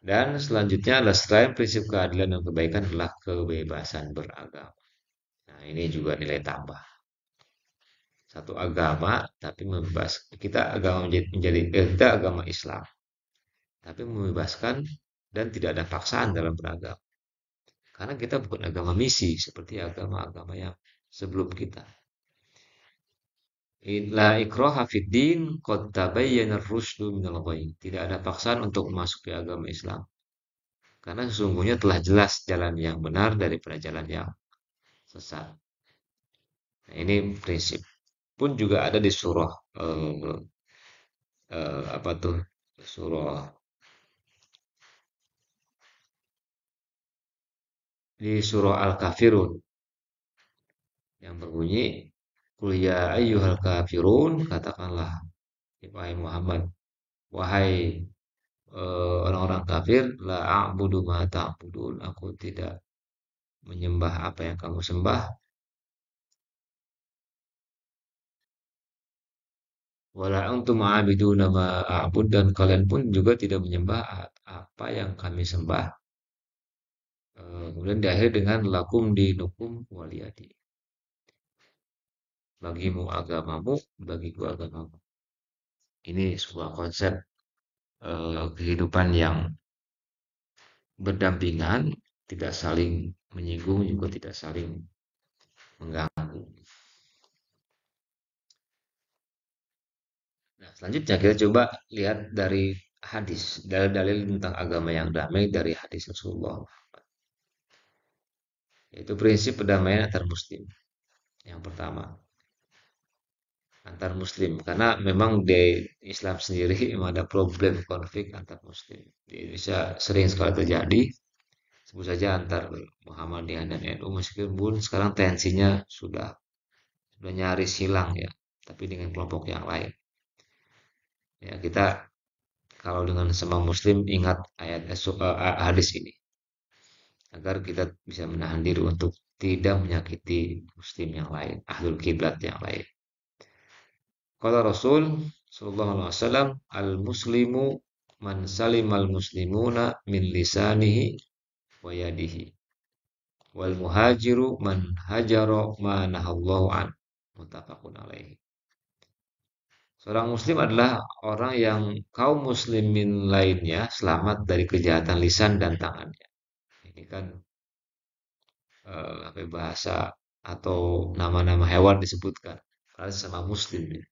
Dan selanjutnya adalah selain prinsip keadilan dan kebaikan adalah kebebasan beragama. Nah, ini juga nilai tambah. Satu agama tapi membebas kita agama kita agama Islam tapi membebaskan dan tidak ada paksaan dalam beragama. Karena kita bukan agama misi seperti agama-agama yang sebelum kita. La ikraha fid din qad tabayyana ar-rusydu minal ghayy. Tidak ada paksaan untuk memasuki agama Islam. Karena sesungguhnya telah jelas jalan yang benar daripada jalan yang sesat. Nah, ini prinsip. Pun juga ada di surah apa tuh? Surah di surah Al-Kafirun yang berbunyi Qul ya ayyuhal kafirun katakanlah wahai Muhammad wahai orang-orang kafir la a'budu ma ta'budun aku tidak menyembah apa yang kamu sembah wala antum a'biduna ma a'bud dan kalian pun juga tidak menyembah apa yang kami sembah. Kemudian diakhiri dengan lakum dinukum waliyadi. Bagimu agamamu, bagiku agamamu. Ini sebuah konsep kehidupan yang berdampingan, tidak saling menyinggung juga tidak saling mengganggu. Nah, selanjutnya kita coba lihat dari hadis, dalil-dalil tentang agama yang damai dari hadis Rasulullah. Yaitu prinsip perdamaian antar muslim. Yang pertama, antar muslim karena memang di Islam sendiri memang ada problem konflik antar muslim. Di Indonesia sering sekali terjadi, sebut saja antar Muhammadiyah dan NU meskipun sekarang tensinya sudah nyaris hilang ya, tapi dengan kelompok yang lain. Ya, kita kalau dengan semua muslim ingat ayat hadis ini agar kita bisa menahan diri untuk tidak menyakiti muslim yang lain, ahlul kiblat yang lain. Kata Rasul sallallahu alaihi wasallam, al-muslimu man salimal muslimuna min lisanihi wa yadihi. Wal muhajiru man hajara ma nahallahu an. Muttafaqun alaihi. Seorang muslim adalah orang yang kaum muslimin lainnya selamat dari kejahatan lisan dan tangannya. Ini kan apa bahasa atau nama-nama hewan disebutkan. Karena sama muslim ya.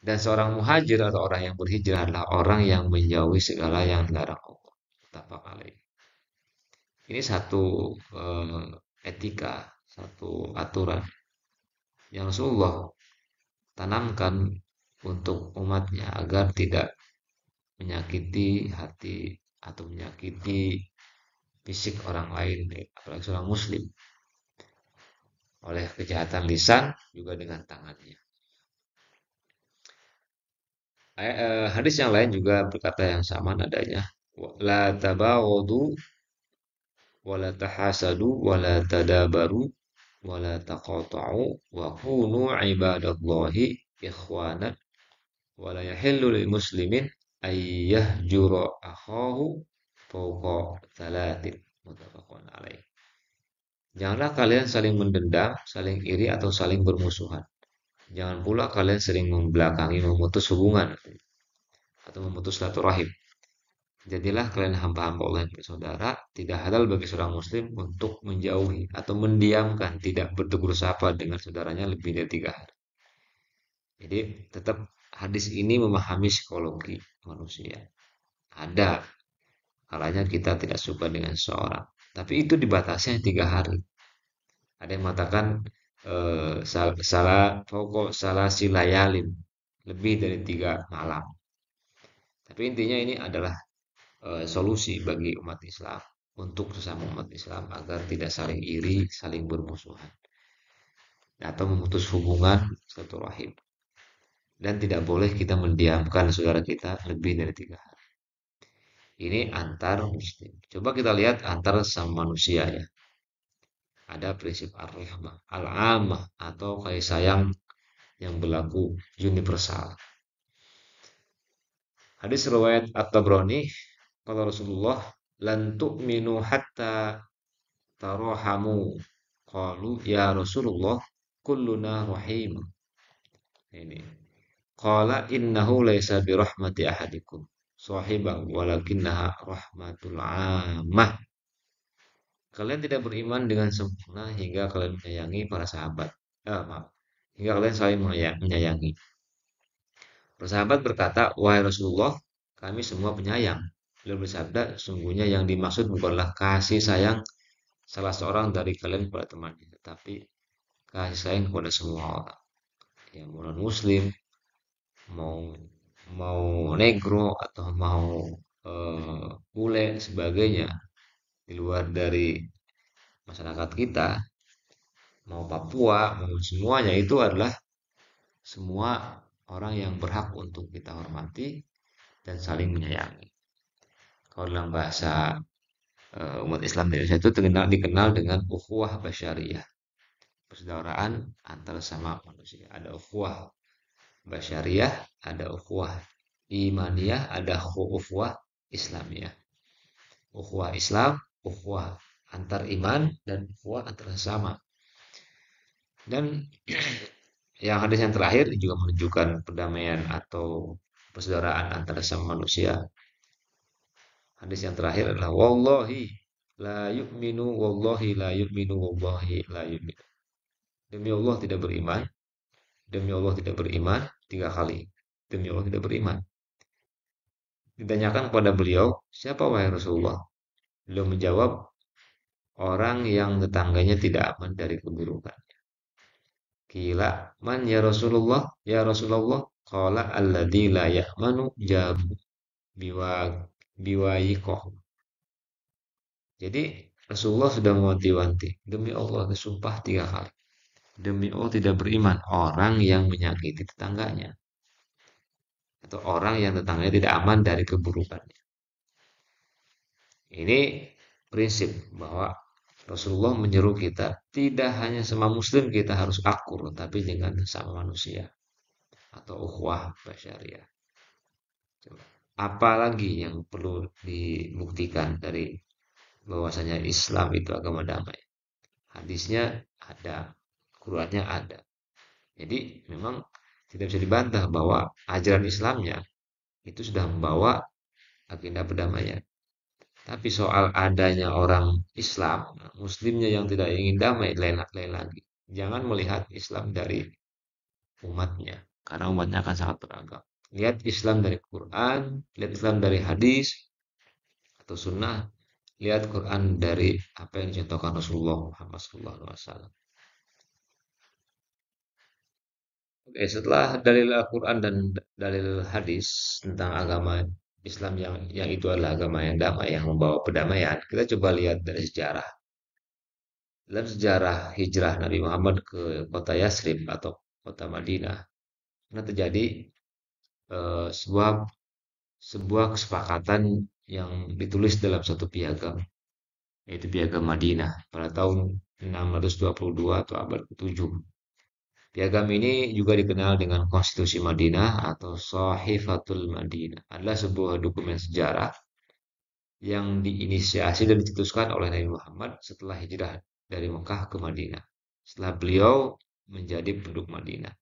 Dan seorang muhajir atau orang yang berhijrah adalah orang yang menjauhi segala yang dilarang Allah. Muttafaq alaih. Ini satu etika, satu aturan yang Rasulullah tanamkan untuk umatnya agar tidak menyakiti hati atau menyakiti fisik orang lain, apalagi seorang muslim, oleh kejahatan lisan juga dengan tangannya. Hadis yang lain juga berkata yang sama nadanya. La tabaghadu wa la tahasadu wa la tadabaru wa la taqata'u wa kunu ibadallahi ikhwana wa la yahillu lil muslimin ay yahjura akhahu fawqa thalathin muttafaqun alaih. Janganlah kalian saling mendendam, saling iri atau saling bermusuhan. Jangan pula kalian sering membelakangi memutus hubungan atau memutus silaturahim. Jadilah kalian hamba-hamba Allah yang bersaudara, tidak halal bagi seorang muslim untuk menjauhi atau mendiamkan, tidak bertegur sapa dengan saudaranya lebih dari 3 hari. Jadi tetap hadis ini memahami psikologi manusia. Ada kalanya kita tidak suka dengan seseorang, tapi itu dibatasnya 3 hari. Ada yang mengatakan salah pokok salah silayalin, lebih dari 3 malam. Tapi intinya ini adalah solusi bagi umat Islam untuk sesama umat Islam agar tidak saling iri, saling bermusuhan, atau memutus hubungan satu rahim. Dan tidak boleh kita mendiamkan saudara kita lebih dari 3 hari. Ini antar muslim. Coba kita lihat antar sama manusia ya. Ada prinsip ar-rahmah, al-amah atau kasih sayang yang berlaku universal. Hadis riwayat At-Tabrani, kalau Rasulullah lan tu'minu hatta tarahamu. Qalu ya Rasulullah kulluna rahim. Ini. Qala innahu laisa bi rahmati ahadikum sahiban walakinnaha rahmatul ammah. Kalian tidak beriman dengan sempurna hingga kalian menyayangi para sahabat. Maaf. Hingga kalian saling menyayangi. Para sahabat berkata, "Wahai Rasulullah, kami semua penyayang." Beliau bersabda, "Sungguhnya yang dimaksud bukanlah kasih sayang salah seorang dari kalian kepada temannya, tetapi kasih sayang kepada semua orang. Yang mau non muslim, mau mau negro atau mau bule sebagainya di luar dari masyarakat kita, mau Papua, mau semuanya itu adalah semua orang yang berhak untuk kita hormati dan saling menyayangi. Kalau dalam bahasa umat Islam di Indonesia itu dikenal dengan ukhuwah basyariyah, persaudaraan antara sama manusia. Ada ukhuwah basyariyah, ada ukhuwah imaniyah, ada ukhuwah islamiyah. Ukhuwah Islam, ukhuwah antar iman, dan ukhuwah antar sesama. Dan yang hadis yang terakhir juga menunjukkan perdamaian atau persaudaraan antara sama manusia. Hadis yang terakhir adalah wallahi la yu'minu wallahi la yu'minu wallahi la yu'minu. Demi Allah tidak beriman, demi Allah tidak beriman 3 kali. Demi Allah tidak beriman. Ditanyakan kepada beliau, siapa wahai Rasulullah? Beliau menjawab, orang yang tetangganya tidak aman dari keburukan. Kila, man ya Rasulullah? Ya Rasulullah, qala alladzi la ya'manu jaru biwa biwayikoh. Jadi Rasulullah sudah mewanti-wanti. Demi Allah, disumpah 3 kali. Demi Allah tidak beriman orang yang menyakiti tetangganya. Atau orang yang tetangganya tidak aman dari keburukannya. Ini prinsip bahwa Rasulullah menyeru kita tidak hanya sama muslim kita harus akur, tapi dengan sama manusia atau ukhuwah basyariah. Apalagi yang perlu dibuktikan dari bahwasanya Islam itu agama damai. Hadisnya ada, Qurannya ada. Jadi memang tidak bisa dibantah bahwa ajaran Islamnya itu sudah membawa agenda perdamaian. Tapi soal adanya orang Islam, Muslimnya yang tidak ingin damai, lain lagi. Jangan melihat Islam dari umatnya, karena umatnya akan sangat beragam. Lihat Islam dari Quran, lihat Islam dari hadis atau sunnah, lihat Quran dari apa yang dicontohkan Rasulullah Muhammad SAW. Oke, setelah dalil Al-Quran dan dalil hadis tentang agama Islam yang itu adalah agama yang damai, yang membawa perdamaian, kita coba lihat dari sejarah. Dalam sejarah hijrah Nabi Muhammad ke kota Yasrib atau kota Madinah, pernah terjadi sebuah sebuah kesepakatan yang ditulis dalam satu piagam, yaitu piagam Madinah pada tahun 622 atau abad ke-7. Piagam ini juga dikenal dengan Konstitusi Madinah atau Sahifatul Madinah. Adalah sebuah dokumen sejarah yang diinisiasi dan dicetuskan oleh Nabi Muhammad setelah hijrah dari Mekah ke Madinah. Setelah beliau menjadi penduduk Madinah.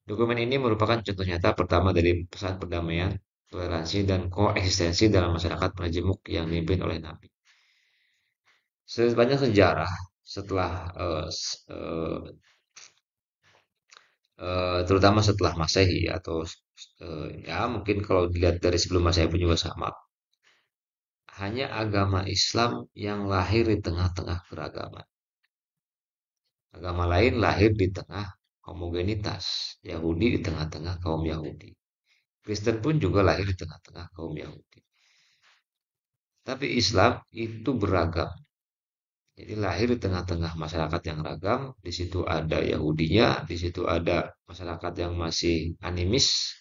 Dokumen ini merupakan contoh nyata pertama dari pesan perdamaian toleransi, dan koeksistensi dalam masyarakat majemuk yang dipimpin oleh Nabi. Sepanjang sejarah setelah terutama setelah Masehi atau ya mungkin kalau dilihat dari sebelum Masehi pun juga sama. Hanya agama Islam yang lahir di tengah-tengah keragaman. Agama lain lahir di tengah homogenitas. Yahudi di tengah-tengah kaum Yahudi. Kristen pun juga lahir di tengah-tengah kaum Yahudi. Tapi Islam itu beragam. Jadi lahir di tengah-tengah masyarakat yang ragam. Di situ ada Yahudinya, di situ ada masyarakat yang masih animis.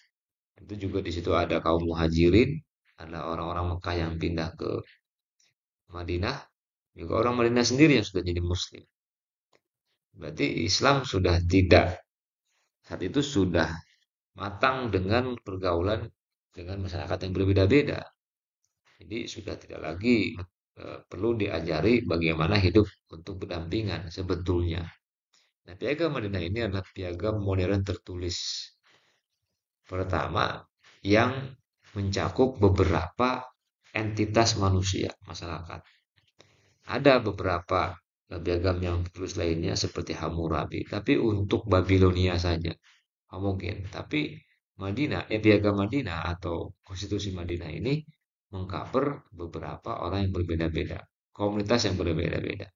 Itu juga di situ ada kaum muhajirin, ada orang-orang Mekah yang pindah ke Madinah, juga orang Madinah sendiri yang sudah jadi Muslim. Berarti Islam sudah tidak saat itu sudah matang dengan pergaulan dengan masyarakat yang berbeda-beda. Jadi sudah tidak lagi perlu diajari bagaimana hidup untuk berdampingan sebetulnya. Nah, piagam Madinah ini adalah piagam modern tertulis pertama yang mencakup beberapa entitas manusia, masyarakat. Ada beberapa piagam yang tertulis lainnya seperti Hammurabi, tapi untuk Babilonia saja mungkin. Tapi Madinah, piagam Madinah atau konstitusi Madinah ini mengcover beberapa orang yang berbeda-beda, komunitas yang berbeda-beda.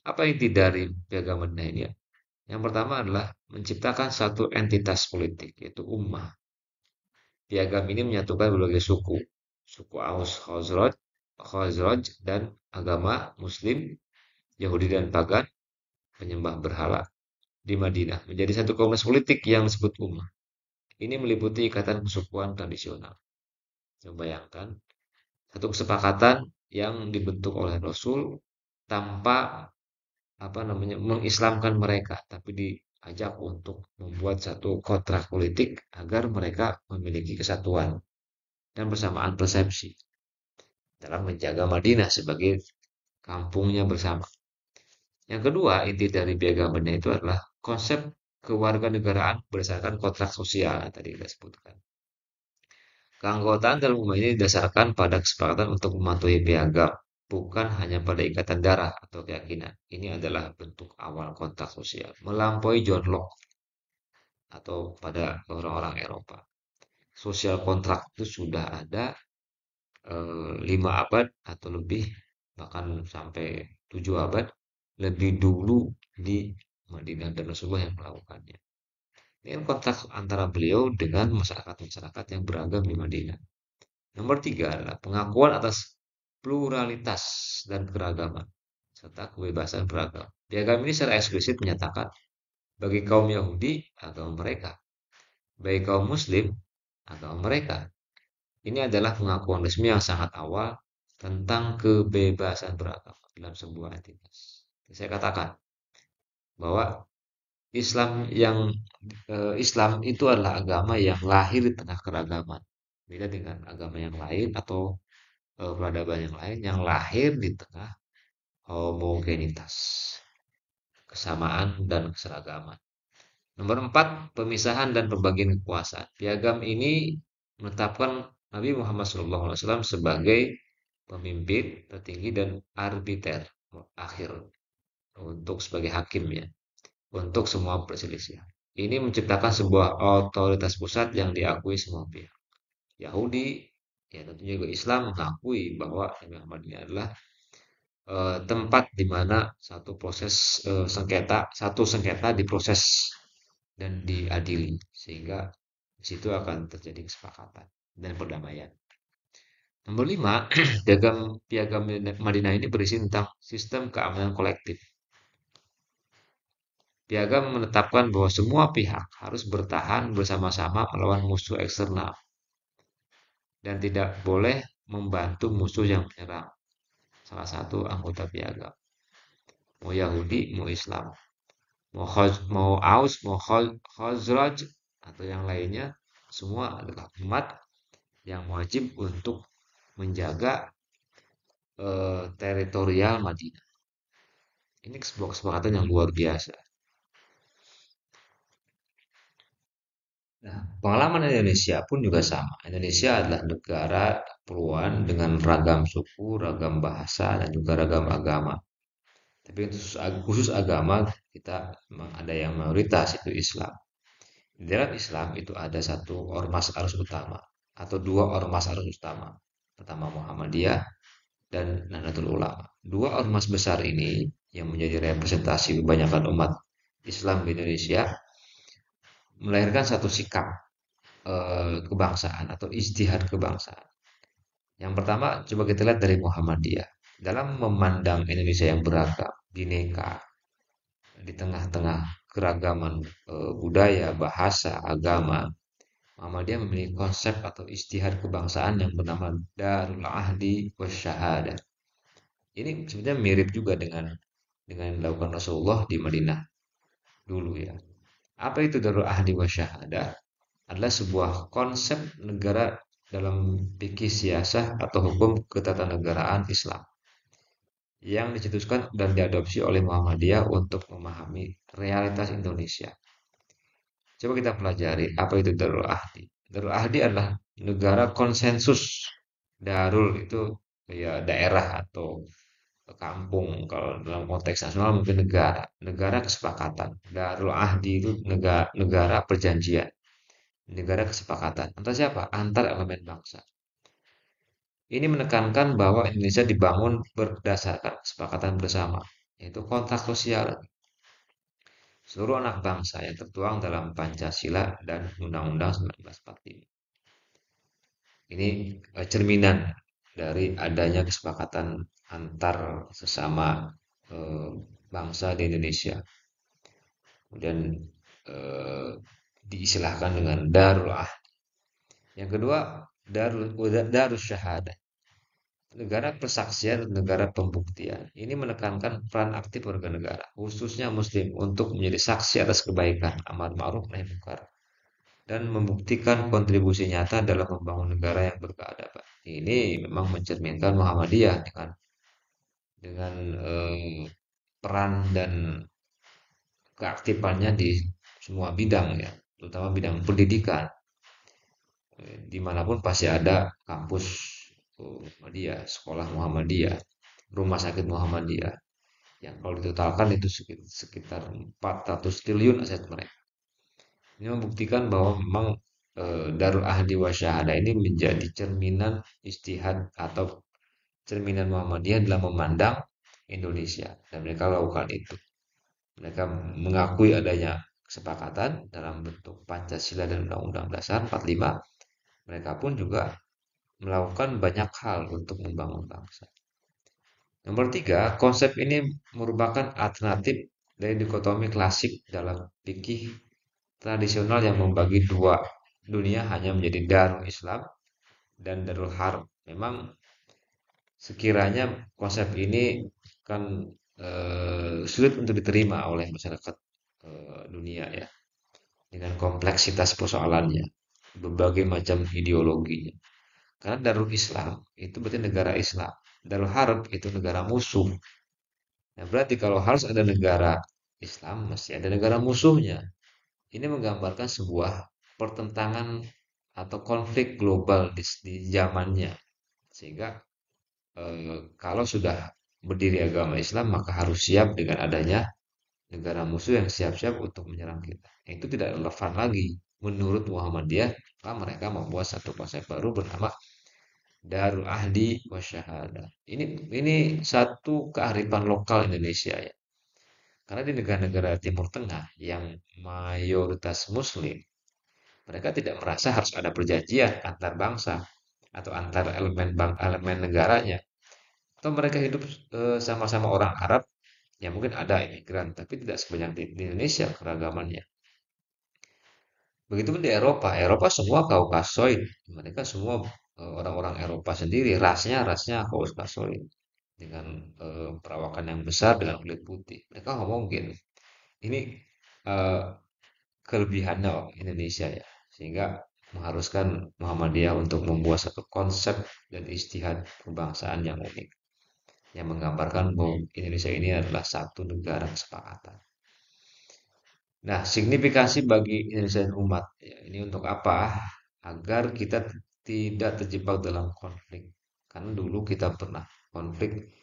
Apa inti dari piagam Madinah ini? Yang pertama adalah menciptakan satu entitas politik, yaitu ummah. Piagam ini menyatukan berbagai suku, suku Aus, Khazraj, dan agama Muslim, Yahudi dan Pagan, penyembah berhala di Madinah menjadi satu komunitas politik yang disebut ummah. Ini meliputi ikatan kesukuan tradisional. Coba bayangkan, satu kesepakatan yang dibentuk oleh Rasul tanpa mengislamkan mereka, tapi diajak untuk membuat satu kontrak politik agar mereka memiliki kesatuan dan persamaan persepsi dalam menjaga Madinah sebagai kampungnya bersama. Yang kedua, inti dari piagam Madinah itu adalah konsep kewarganegaraan berdasarkan kontrak sosial yang tadi kita sebutkan. Keanggotaan dalam ummah ini didasarkan pada kesepakatan untuk mematuhi piagam, bukan hanya pada ikatan darah atau keyakinan. Ini adalah bentuk awal kontrak sosial, melampaui John Locke atau pada orang-orang Eropa. Sosial kontrak itu sudah ada 5 abad atau lebih, bahkan sampai 7 abad lebih dulu di Madinah dan Rasulullah yang melakukannya. Ini kan kontrak antara beliau dengan masyarakat-masyarakat yang beragam di Madinah. Nomor tiga adalah pengakuan atas pluralitas dan keragaman serta kebebasan beragam. Piagam ini secara eksplisit menyatakan bagi kaum Yahudi agama mereka, bagi kaum Muslim agama mereka. Ini adalah pengakuan resmi yang sangat awal tentang kebebasan beragama dalam sebuah entitas. Saya katakan bahwa Islam itu adalah agama yang lahir di tengah keragaman. Beda dengan agama yang lain atau peradaban yang lain yang lahir di tengah homogenitas, kesamaan dan keseragaman. Nomor 4, pemisahan dan pembagian kekuasaan. Piagam ini menetapkan Nabi Muhammad SAW sebagai pemimpin tertinggi dan arbiter akhir untuk sebagai hakim ya untuk semua perselisihan. Ini menciptakan sebuah otoritas pusat yang diakui semua pihak. Yahudi, ya tentunya juga Islam mengakui bahwa Nabi Muhammad ini adalah tempat di mana satu sengketa diproses dan diadili sehingga di situ akan terjadi kesepakatan dan perdamaian. Nomor 5, piagam Madinah ini berisi tentang sistem keamanan kolektif. Piagam menetapkan bahwa semua pihak harus bertahan bersama-sama melawan musuh eksternal dan tidak boleh membantu musuh yang menyerang salah satu anggota piagam. Mau Yahudi, mau Islam, mau Aus, mau Khazraj atau yang lainnya, semua adalah umat yang wajib untuk menjaga teritorial Madinah. Ini sebuah kesepakatan yang luar biasa. Nah, pengalaman Indonesia pun juga sama. Indonesia adalah negara kepulauan dengan ragam suku, ragam bahasa, dan juga ragam agama. Tapi untuk khusus agama kita memang ada yang mayoritas itu Islam. Di dalam Islam itu ada satu ormas arus utama atau dua ormas arus utama. Pertama Muhammadiyah dan Nahdlatul Ulama. Dua ormas besar ini yang menjadi representasi kebanyakan umat Islam di Indonesia melahirkan satu sikap kebangsaan atau istihad kebangsaan. Yang pertama, coba kita lihat dari Muhammadiyah. Dalam memandang Indonesia yang beragam, bineka, di tengah-tengah keragaman budaya, bahasa, agama, Muhammadiyah memiliki konsep atau istihad kebangsaan yang bernama Darul Ahdi Wasyahadah. Ini sebenarnya mirip juga dengan yang dilakukan Rasulullah di Madinah dulu ya. Apa itu Darul Ahdi Wasyahadah? Adalah sebuah konsep negara dalam fikih siasah atau hukum ketatanegaraan Islam yang dicetuskan dan diadopsi oleh Muhammadiyah untuk memahami realitas Indonesia. Coba kita pelajari apa itu Darul Ahdi. Darul Ahdi adalah negara konsensus. Darul itu ya daerah atau kampung. Kalau dalam konteks nasional mungkin negara. Negara kesepakatan. Darul Ahdi itu negara perjanjian. Negara kesepakatan. Antar siapa? Antar elemen bangsa. Ini menekankan bahwa Indonesia dibangun berdasarkan kesepakatan bersama, yaitu kontrak sosial seluruh anak bangsa yang tertuang dalam Pancasila dan Undang-Undang 1945. Ini cerminan dari adanya kesepakatan antar sesama eh, bangsa di Indonesia. Kemudian eh, diistilahkan dengan Darul Ahdi. Yang kedua, Darus Syahadah. Negara persaksian dan negara pembuktian. Ini menekankan peran aktif warga negara, khususnya Muslim, untuk menjadi saksi atas kebaikan, amar ma'ruf nahi munkar, dan membuktikan kontribusi nyata dalam membangun negara yang berkeadaban. Ini memang mencerminkan Muhammadiyah dengan peran dan keaktifannya di semua bidang ya, terutama bidang pendidikan. Dimanapun pasti ada kampus Muhammadiyah, sekolah Muhammadiyah, rumah sakit Muhammadiyah. Yang kalau ditotalkan itu sekitar 400 triliun aset mereka. Ini membuktikan bahwa memang Darul Ahdi wa Syahadah ini menjadi cerminan istihad atau cerminan Muhammadiyah dalam memandang Indonesia dan mereka lakukan itu. Mereka mengakui adanya kesepakatan dalam bentuk Pancasila dan Undang-Undang Dasar 45. Mereka pun juga melakukan banyak hal untuk membangun bangsa. Nomor tiga, konsep ini merupakan alternatif dari dikotomi klasik dalam fikih tradisional yang membagi dua dunia hanya menjadi Darul Islam dan Darul Harb. Memang sekiranya konsep ini kan sulit untuk diterima oleh masyarakat dunia ya dengan kompleksitas persoalannya, berbagai macam ideologinya. Karena Darul Islam itu berarti negara Islam, Darul Harb itu negara musuh. Nah, berarti kalau harus ada negara Islam, mesti ada negara musuhnya. Ini menggambarkan sebuah pertentangan atau konflik global di zamannya. Sehingga kalau sudah berdiri agama Islam, maka harus siap dengan adanya negara musuh yang siap-siap untuk menyerang kita. Itu tidak relevan lagi. Menurut Muhammadiyah, maka mereka membuat satu konsep baru bernama Darul Ahdi Wasyahadah. Ini satu kearifan lokal Indonesia ya. Karena di negara-negara Timur Tengah yang mayoritas Muslim, mereka tidak merasa harus ada perjanjian antar bangsa atau antar elemen negaranya. Atau mereka hidup sama-sama orang Arab, ya mungkin ada imigran, tapi tidak sebanyak di Indonesia keragamannya. Begitupun di Eropa, Eropa semua Kaukasoid, mereka semua orang-orang Eropa sendiri, rasnya Kaukasoid dengan perawakan yang besar dengan kulit putih. Mereka ngomongin ini eh, kelebihannya Indonesia ya, sehingga mengharuskan Muhammadiyah untuk membuat satu konsep dan istihad kebangsaan yang unik, yang menggambarkan bahwa Indonesia ini adalah satu negara kesepakatan. Nah, signifikasi bagi Indonesia dan umat ya, ini untuk apa? Agar kita tidak terjebak dalam konflik. Karena dulu kita pernah konflik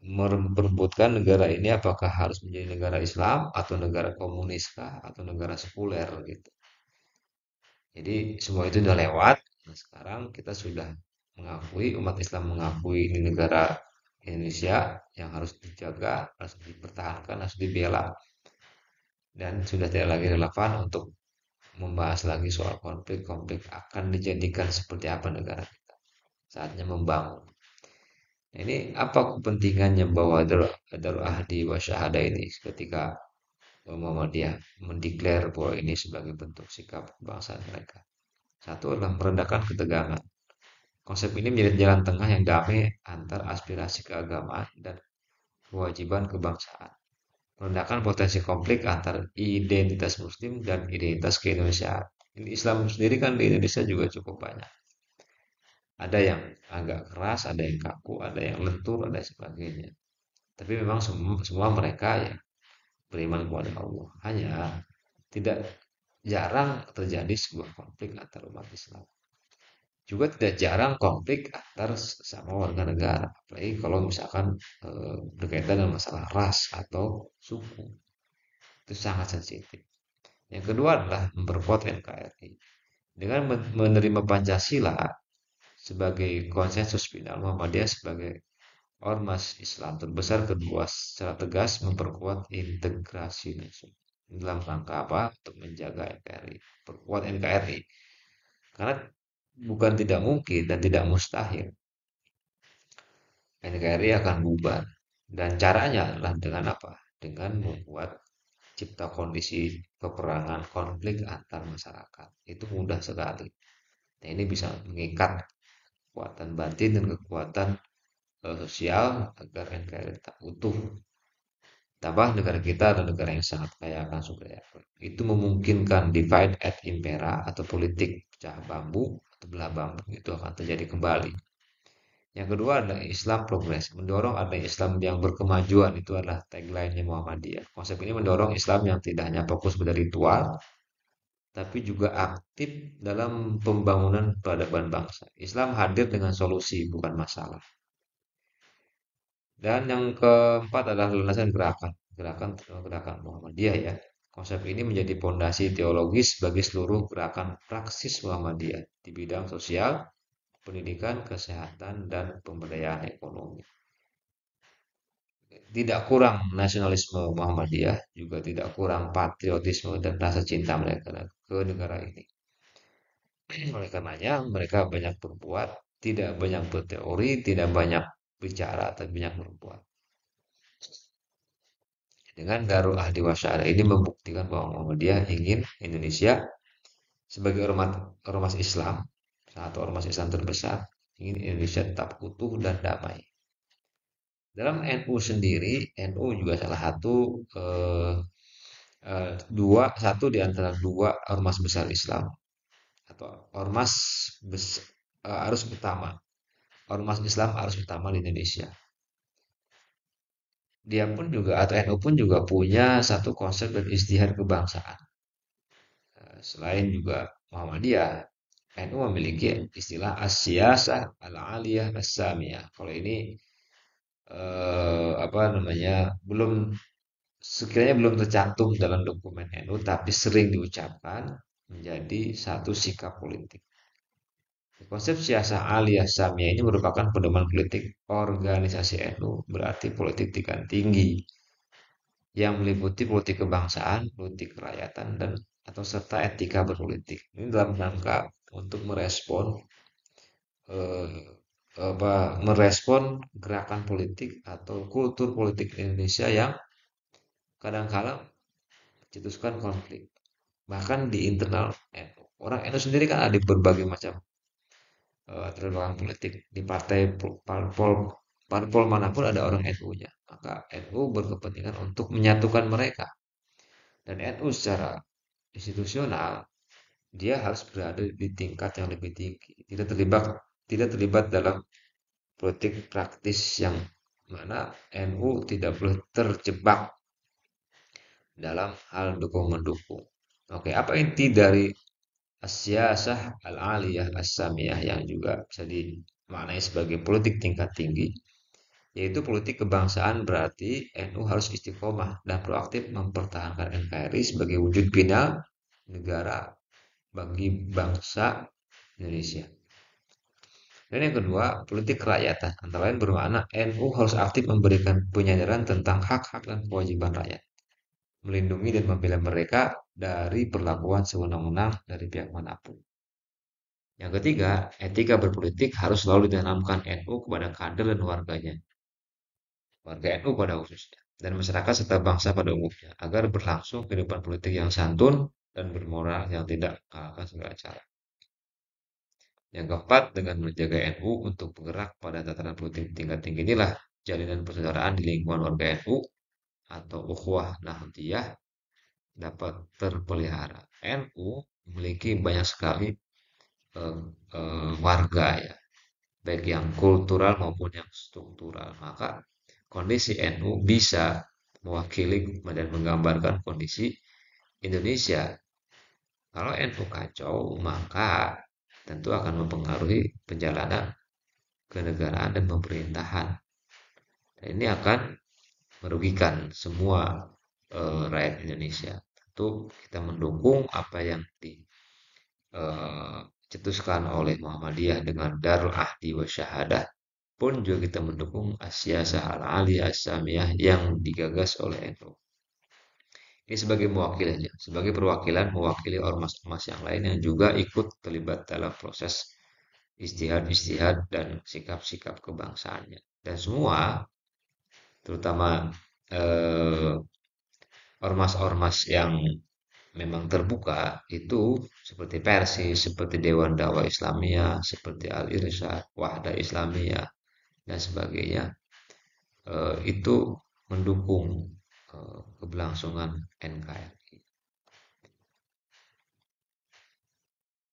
memperebutkan negara ini apakah harus menjadi negara Islam atau negara komunis kah atau negara sekuler gitu. Jadi semua itu udah lewat. Nah, sekarang kita sudah mengakui umat Islam mengakui ini negara Indonesia yang harus dijaga, harus dipertahankan, harus dibela dan sudah tidak lagi relevan untuk membahas lagi soal konflik-konflik akan dijadikan seperti apa negara kita. Saatnya membangun. Nah, ini apa kepentingannya bahwa Darul Ahdi wa Syahada ini ketika Muhammadiyah mendeklar bahwa ini sebagai bentuk sikap kebangsaan mereka. Satu adalah meredakan ketegangan. Konsep ini menjadi jalan tengah yang damai antar aspirasi keagamaan dan kewajiban kebangsaan. Merendahkan potensi konflik antar identitas Muslim dan identitas keindonesiaan. Ini Islam sendiri kan di Indonesia juga cukup banyak. Ada yang agak keras, ada yang kaku, ada yang lentur, ada sebagainya. Tapi memang semua mereka ya beriman kepada Allah. Hanya tidak jarang terjadi sebuah konflik antar umat Islam. Juga tidak jarang konflik antar sama warga negara. Apalagi kalau misalkan berkaitan dengan masalah ras atau suku. Itu sangat sensitif. Yang kedua adalah memperkuat NKRI. Dengan menerima Pancasila sebagai konsensus final Muhammadiyah sebagai ormas Islam terbesar kedua secara tegas memperkuat integrasi nasional. Dalam rangka apa? Untuk menjaga NKRI. Perkuat NKRI. Karena bukan tidak mungkin dan tidak mustahil NKRI akan bubar. Dan caranya adalah dengan apa? Dengan membuat cipta kondisi peperangan konflik antar masyarakat. Itu mudah sekali. Nah, ini bisa mengikat kekuatan batin dan kekuatan sosial agar NKRI tetap utuh. Tambah negara kita adalah negara yang sangat kaya akan sumber daya. Itu memungkinkan divide et impera atau politik pecah bambu atau belah bambu itu akan terjadi kembali. Yang kedua adalah Islam progres, mendorong adanya Islam yang berkemajuan itu adalah tagline-nya Muhammadiyah. Konsep ini mendorong Islam yang tidak hanya fokus pada ritual, tapi juga aktif dalam pembangunan peradaban bangsa. Islam hadir dengan solusi, bukan masalah. Dan yang keempat adalah landasan gerakan, gerakan Muhammadiyah ya. Konsep ini menjadi fondasi teologis bagi seluruh gerakan praksis Muhammadiyah di bidang sosial, pendidikan, kesehatan, dan pemberdayaan ekonomi. Tidak kurang nasionalisme Muhammadiyah, juga tidak kurang patriotisme dan rasa cinta mereka ke negara ini. Oleh karenanya, mereka banyak berbuat, tidak banyak berteori, tidak banyak bicara, tapi banyak berbuat. Dengan Darul Ahdi Wasyara ini membuktikan bahwa Muhammadiyah ingin Indonesia sebagai ormas Islam, satu ormas Islam terbesar, ingin Indonesia tetap utuh dan damai. Dalam NU sendiri, NU juga salah satu satu di antara dua ormas besar Islam atau ormas arus utama, ormas Islam arus utama di Indonesia. Dia pun juga atau NU pun juga punya satu konsep dan istihad kebangsaan. Selain juga Muhammadiyah, NU memiliki istilah as-siyasah al-aliyah as-samiyah. Kalau ini apa namanya belum sekiranya belum tercantum dalam dokumen NU tapi sering diucapkan menjadi satu sikap politik. Konsep siasah alias Samia ini merupakan pedoman politik organisasi NU, berarti politik tingkat tinggi yang meliputi politik kebangsaan, politik kerakyatan, dan atau serta etika berpolitik. Ini dalam rangka untuk eh, merespon gerakan politik atau kultur politik Indonesia yang kadang-kala mencetuskan konflik. Bahkan di internal NU. Orang NU sendiri kan ada berbagai macam latar politik di parpol manapun ada orang NU-nya. Maka NU berkepentingan untuk menyatukan mereka. Dan NU secara institusional dia harus berada di tingkat yang lebih tinggi. Tidak terlibat dalam politik praktis yang mana NU tidak boleh terjebak dalam hal dukung-mendukung. Oke, apa inti dari as-siyasah al-aliyah as-samiyah yang juga bisa dimaknai sebagai politik tingkat tinggi? Yaitu politik kebangsaan berarti NU harus istiqomah dan proaktif mempertahankan NKRI sebagai wujud final negara bagi bangsa Indonesia. Dan yang kedua, politik kerakyatan. Antara lain bermakna NU harus aktif memberikan penyadaran tentang hak-hak dan kewajiban rakyat, melindungi dan membela mereka dari perlakuan sewenang-wenang dari pihak manapun. Yang ketiga, etika berpolitik harus selalu ditanamkan NU kepada kader dan warganya, warga NU pada khususnya, dan masyarakat serta bangsa pada umumnya, agar berlangsung kehidupan politik yang santun dan bermoral yang tidak mengalahkan segala cara. Yang keempat, dengan menjaga NU untuk bergerak pada tataran politik tingkat tinggi inilah jalinan persaudaraan di lingkungan warga NU atau ukhuwah nahdiyah dapat terpelihara. NU memiliki banyak sekali eh, warga ya, baik yang kultural maupun yang struktural. Maka kondisi NU bisa mewakili dan menggambarkan kondisi Indonesia. Kalau NU kacau, maka tentu akan mempengaruhi perjalanan kenegaraan dan pemerintahan. Dan ini akan merugikan semua rakyat Indonesia. Tentu kita mendukung apa yang dicetuskan oleh Muhammadiyah dengan Darul Ahdi wa Syahadah, pun juga kita mendukung Asia Sahal Aliyah Samiyah yang digagas oleh NU. Ini sebagai mewakili aja, sebagai perwakilan mewakili ormas-ormas yang lain yang juga ikut terlibat dalam proses istihad-istihad dan sikap-sikap kebangsaannya. Dan semua, terutama eh, ormas-ormas yang memang terbuka itu seperti Persis, seperti Dewan Dakwah Islamiyah, seperti Al-Irsyad, Wahda Islamiyah dan sebagainya itu mendukung keberlangsungan NKRI.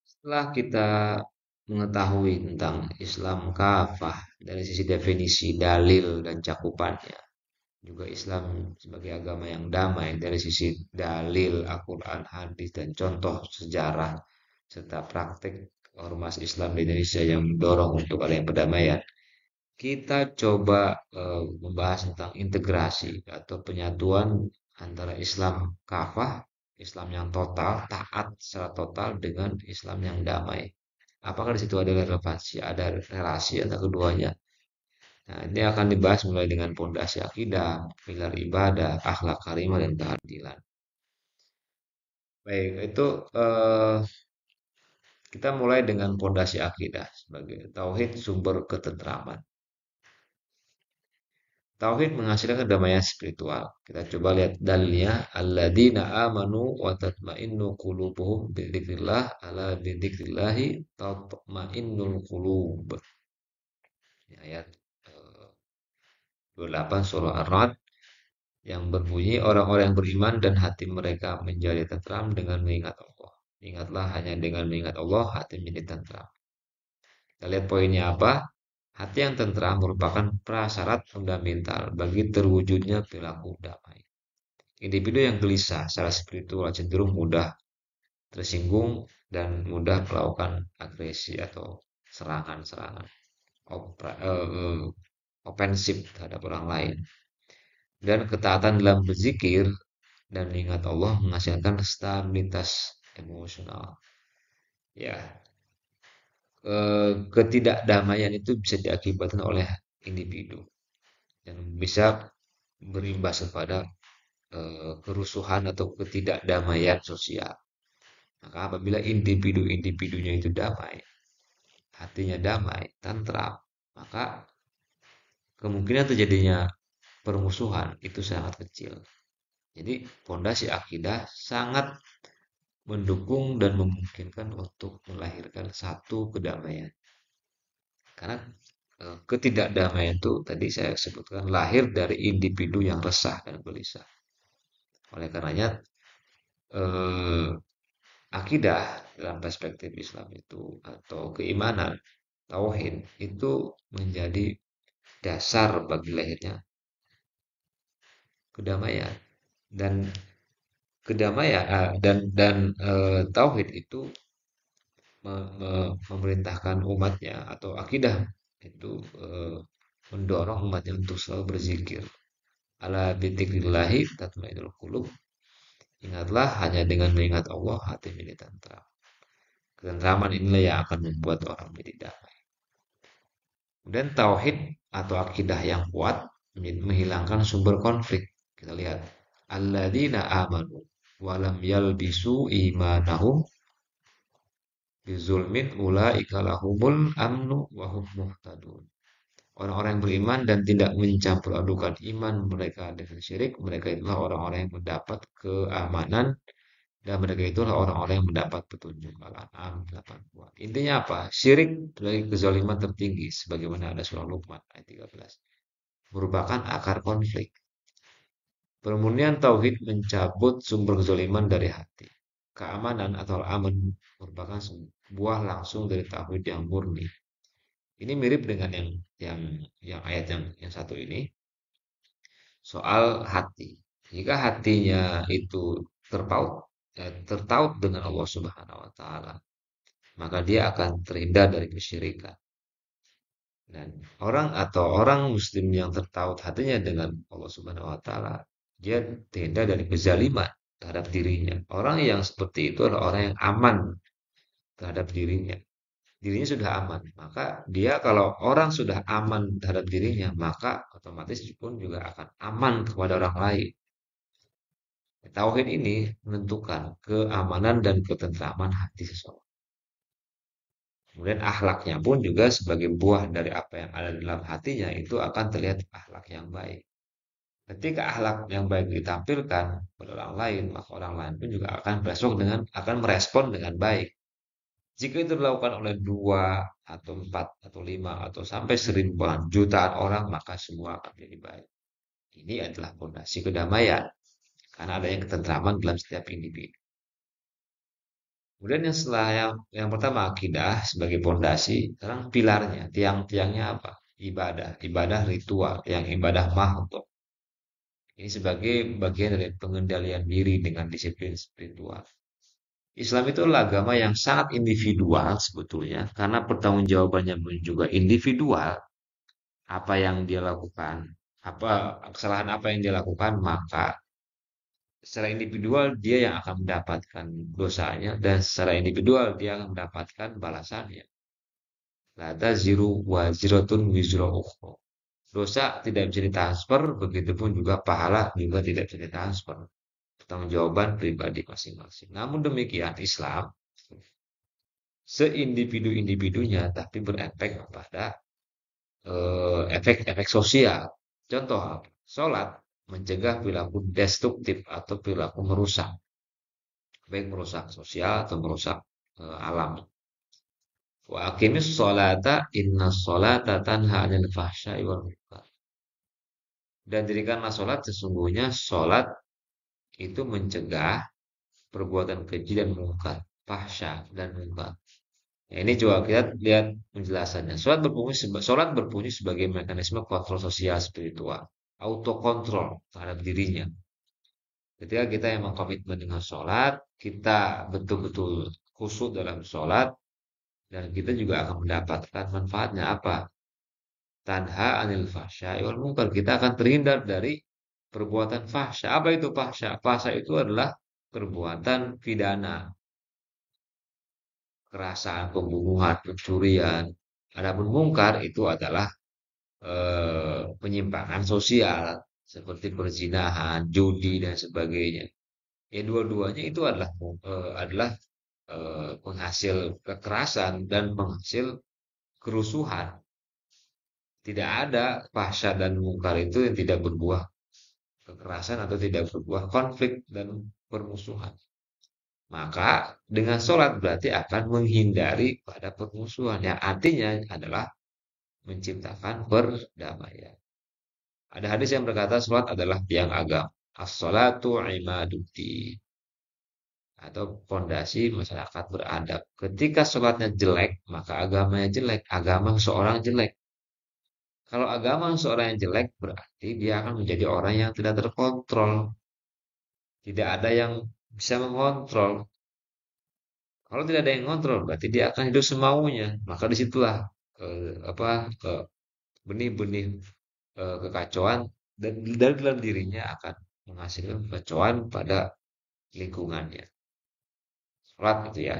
Setelah kita mengetahui tentang Islam kafah dari sisi definisi dalil dan cakupannya, juga Islam sebagai agama yang damai dari sisi dalil Al-Quran, hadis, dan contoh sejarah serta praktik ormas Islam di Indonesia yang mendorong untuk adanya perdamaian. Kita coba membahas tentang integrasi atau penyatuan antara Islam kafah, Islam yang total, taat secara total dengan Islam yang damai. Apakah di situ ada relevansi, ada relasi antara keduanya? Nah, ini akan dibahas mulai dengan pondasi akidah, pilar ibadah, akhlak karimah, dan keadilan. Baik, itu eh, kita mulai dengan pondasi akidah sebagai tauhid sumber ketentraman. Tauhid menghasilkan kedamaian spiritual. Kita coba lihat dalilnya. Alladzina amanu wa tatma'innu qulubuhum bidzikrillah ala bidzikrillahi tatma'innul qulub. Ini ayat 28 surah Ar-Ra'd yang berbunyi orang-orang yang beriman dan hati mereka menjadi tentram dengan mengingat Allah. Ingatlah hanya dengan mengingat Allah hati menjadi tentram. Kita lihat poinnya apa? Hati yang tentram merupakan prasyarat fundamental bagi terwujudnya perilaku damai. Individu yang gelisah secara spiritual cenderung mudah tersinggung dan mudah melakukan agresi atau serangan-serangan ofensif terhadap orang lain. Dan ketaatan dalam berzikir dan mengingat Allah menghasilkan stabilitas emosional. Ya, ketidakdamaian itu bisa diakibatkan oleh individu dan bisa berimbas kepada kerusuhan atau ketidakdamaian sosial. Maka apabila individu-individunya itu damai, hatinya damai, tentram, maka kemungkinan terjadinya permusuhan itu sangat kecil. Jadi pondasi akidah sangat mendukung dan memungkinkan untuk melahirkan satu kedamaian. Karena ketidakdamaian itu tadi saya sebutkan lahir dari individu yang resah dan gelisah. Oleh karenanya eh, akidah dalam perspektif Islam itu atau keimanan tauhid itu menjadi dasar bagi lahirnya kedamaian dan kedamaian tauhid itu memerintahkan umatnya atau akidah itu mendorong umatnya untuk selalu berzikir. Ala bidzikrillahi tatmainnul qulub. Ingatlah hanya dengan mengingat Allah hati menjadi tentram. Ketentraman inilah yang akan membuat orang menjadi damai. Kemudian tauhid atau akidah yang kuat menghilangkan sumber konflik. Kita lihat alladzina amanu walam yalbisu imanahum bizulmin ulaika lahumul amnu wa hum muhtadun. Orang-orang yang beriman dan tidak mencampur adukan iman mereka dengan syirik, mereka itulah orang-orang yang mendapat keamanan dan mereka itulah orang-orang yang mendapat petunjuk. Al-An'am 80. Intinya apa? Syirik dari kezaliman tertinggi sebagaimana ada surah Luqman ayat 13. Merupakan akar konflik. Permurnian tauhid mencabut sumber kezaliman dari hati. Keamanan atau aman merupakan buah langsung dari tauhid yang murni. Ini mirip dengan yang ayat yang satu ini soal hati. Jika hatinya itu tertaut dengan Allah Subhanahu wa taala, maka dia akan terhindar dari kesyirikan. Dan orang muslim yang tertaut hatinya dengan Allah Subhanahu wa taala, dia terhindar dari kezaliman terhadap dirinya. Orang yang seperti itu adalah orang yang aman terhadap dirinya. Dirinya sudah aman, maka dia kalau orang sudah aman terhadap dirinya, maka otomatis pun juga akan aman kepada orang lain. Tauhid ini menentukan keamanan dan ketentraman hati seseorang. Kemudian akhlaknya pun juga sebagai buah dari apa yang ada dalam hatinya itu akan terlihat akhlak yang baik. Ketika akhlak yang baik ditampilkan pada orang lain, maka orang lain pun juga akan merespon dengan baik. Jika itu dilakukan oleh dua atau empat atau lima atau sampai seribuan jutaan orang, maka semua akan menjadi baik. Ini adalah fondasi kedamaian karena adanya ketentraman dalam setiap individu. Kemudian yang pertama akidah sebagai fondasi, sekarang pilarnya, tiang-tiangnya apa? Ibadah ritual, yang ibadah mahdoh. Ini sebagai bagian dari pengendalian diri dengan disiplin spiritual. Islam itu adalah agama yang sangat individual sebetulnya, karena pertanggungjawabannya pun juga individual. Apa yang dia lakukan, kesalahan apa yang dia lakukan, maka secara individual dia yang akan mendapatkan dosanya dan secara individual dia akan mendapatkan balasannya. La taziru waziratun wizra ukhra. Dosa tidak bisa ditransfer, begitupun juga pahala juga tidak bisa ditransfer. Pertanggungjawaban pribadi masing-masing. Namun demikian Islam seindividu-individunya tapi berefek pada efek-efek sosial. Contoh, sholat mencegah perilaku destruktif atau perilaku merusak, baik merusak sosial atau merusak alam. Wa aqimis sholata inna sholata tanha 'anil fahsya'i wal munkar. Dan dirikanlah sholat sesungguhnya sholat itu mencegah perbuatan keji dan mungkar, fahsya dan munkar. Ya, ini coba kita lihat penjelasannya. Sholat berfungsi sebagai mekanisme kontrol sosial spiritual, autokontrol terhadap dirinya. Ketika kita emang komitmen dengan sholat, kita betul-betul khusyuk dalam sholat, dan kita juga akan mendapatkan manfaatnya apa? Tanha anil fahsya wal munkar. Kita akan terhindar dari perbuatan fahsya. Apa itu fahsya? Fahsya itu adalah perbuatan pidana, kekerasan, pembunuhan, pencurian. Adapun mungkar itu adalah penyimpangan sosial seperti perzinahan, judi dan sebagainya. Ya dua-duanya itu adalah penghasil kekerasan dan penghasil kerusuhan. Tidak ada fahsya dan mungkar itu yang tidak berbuah kekerasan atau tidak berbuah konflik dan permusuhan. Maka dengan sholat berarti akan menghindari pada permusuhan yang artinya adalah menciptakan perdamaian. Ada hadis yang berkata sholat adalah tiang agama. As-sholatu imaduddin atau fondasi masyarakat beradab. Ketika sholatnya jelek, maka agamanya jelek. Agama seorang jelek. Kalau agama seorang yang jelek, berarti dia akan menjadi orang yang tidak terkontrol. Tidak ada yang bisa mengontrol. Kalau tidak ada yang ngontrol, berarti dia akan hidup semaunya. Maka disitulah apa benih-benih kekacauan dan dari dalam dirinya akan menghasilkan kekacauan pada lingkungannya. Sholat gitu ya.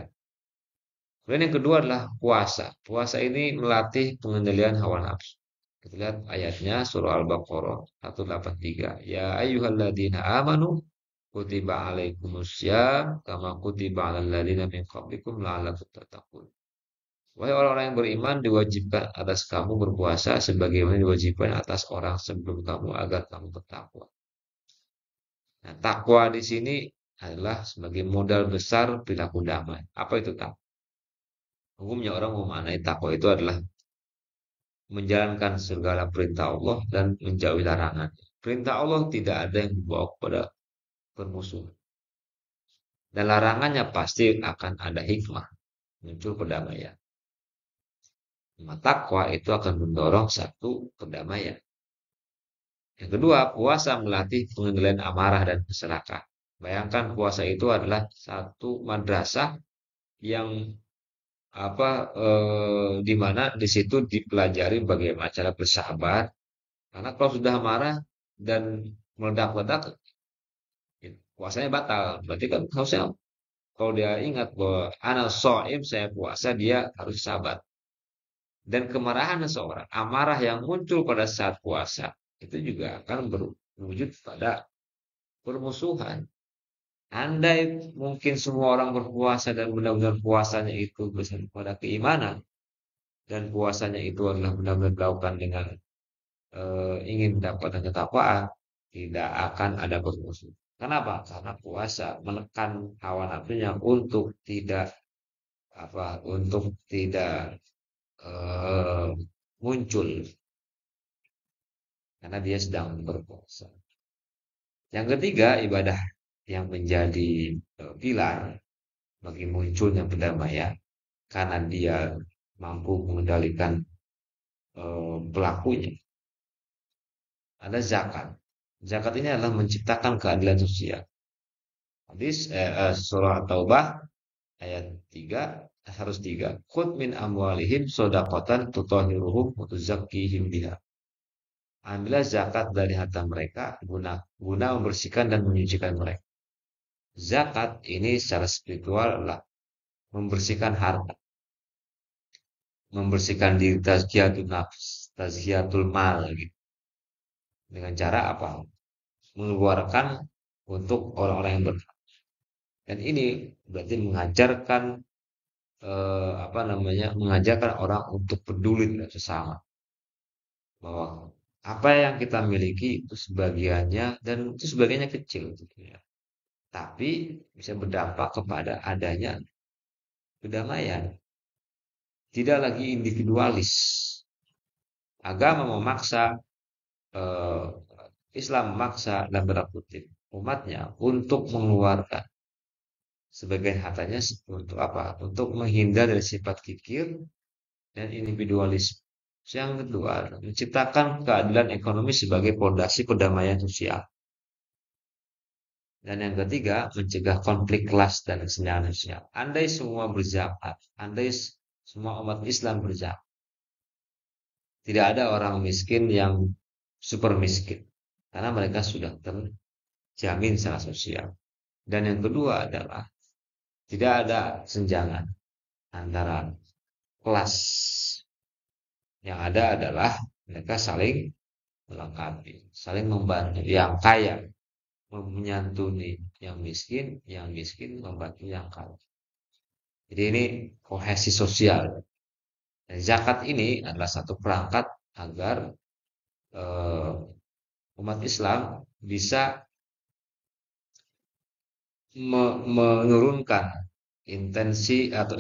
Kemudian yang kedua adalah puasa. Puasa ini melatih pengendalian hawa nafsu. Kita lihat ayatnya surah Al-Baqarah 183. Ya ayyuhalladzina amanu kutiba alaikumusya kama kutiba alal ladzina min qablikum la'allakum tattaqun. Wahai orang-orang yang beriman diwajibkan atas kamu berpuasa sebagaimana diwajibkan atas orang sebelum kamu agar kamu bertakwa. Nah, takwa di sini adalah sebagai modal besar perilaku damai. Apa itu takwa? Umumnya orang memaknai takwa itu adalah menjalankan segala perintah Allah dan menjauhi larangan. Perintah Allah tidak ada yang membawa kepada permusuhan. Dan larangannya pasti akan ada hikmah, muncul perdamaian. Nah, takwa itu akan mendorong satu perdamaian. Yang kedua, puasa melatih pengendalian amarah dan keserakahan. Bayangkan puasa itu adalah satu madrasah yang di mana di situ dipelajari bagaimana cara bersabar. Karena kalau sudah marah dan meledak-ledak, ya, puasanya batal. Berarti kan harusnya kalau dia ingat bahwa ana shaim, saya puasa, dia harus sabar. Dan kemarahan seseorang, amarah yang muncul pada saat puasa, itu juga akan berwujud pada permusuhan. Andai mungkin semua orang berpuasa dan benar-benar puasanya itu bersama pada keimanan, dan puasanya itu adalah benar-benar dilakukan dengan ingin mendapatkan ketakwaan, tidak akan ada bermusuh. Kenapa? Karena puasa menekan hawa nafsunya untuk tidak eh, muncul karena dia sedang berpuasa. Yang ketiga, ibadah yang menjadi pilar bagi munculnya perdamaian karena dia mampu mengendalikan pelakunya. Ada zakat. Zakat ini adalah menciptakan keadilan sosial. Hadis surah Taubah ayat 3 harus 3. Khud min amwalihim shadaqatan tutahhiruhum wa tuzakkihim biha. Ambillah zakat dari harta mereka guna membersihkan dan menyucikan mereka. Zakat ini secara spiritual adalah membersihkan harta, membersihkan diri, tazkiyatul nafs, tazkiyatul mal gitu. Dengan cara apa? Mengeluarkan untuk orang-orang yang dan ini berarti mengajarkan mengajarkan orang untuk peduli dengan sesama bahwa apa yang kita miliki itu sebagiannya dan itu sebagiannya kecil gitu ya. Tapi bisa berdampak kepada adanya kedamaian, tidak lagi individualis. Agama memaksa eh, Islam memaksa dan berkutip umatnya untuk mengeluarkan sebagian hartanya untuk apa? Untuk menghindar dari sifat kikir dan individualisme. Yang kedua, menciptakan keadilan ekonomi sebagai fondasi perdamaian sosial. Dan yang ketiga, mencegah konflik kelas dan kesenjangan sosial. Andai semua berzakat, andai semua umat Islam berzakat, tidak ada orang miskin yang super miskin. Karena mereka sudah terjamin secara sosial. Dan yang kedua adalah tidak ada senjangan antara kelas. Yang ada adalah mereka saling melengkapi, saling membantu. Yang kaya menyantuni yang miskin membantu yang kaya. Jadi ini kohesi sosial. Dan zakat ini adalah satu perangkat agar eh, umat Islam bisa menurunkan intensi atau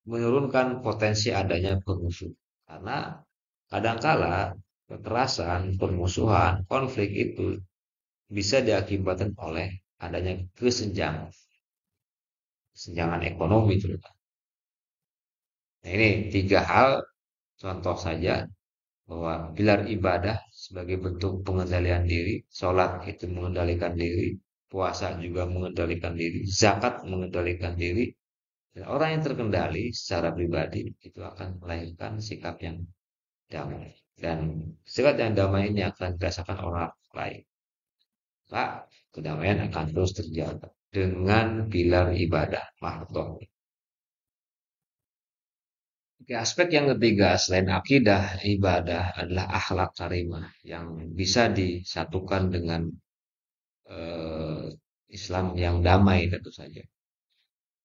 menurunkan potensi adanya permusuhan. Karena kadangkala kekerasan, permusuhan, konflik itu bisa diakibatkan oleh adanya kesenjangan ekonomi terutama. Nah, ini tiga hal contoh saja bahwa pilar ibadah sebagai bentuk pengendalian diri, sholat itu mengendalikan diri, puasa juga mengendalikan diri, zakat mengendalikan diri. Dan orang yang terkendali secara pribadi itu akan melahirkan sikap yang damai. Dan sikap yang damai ini akan dirasakan orang lain. Pak, kedamaian akan terus terjaga dengan pilar ibadah, mahdoh. Oke, aspek yang ketiga selain akidah, ibadah adalah akhlak karimah yang bisa disatukan dengan eh, Islam yang damai tentu saja.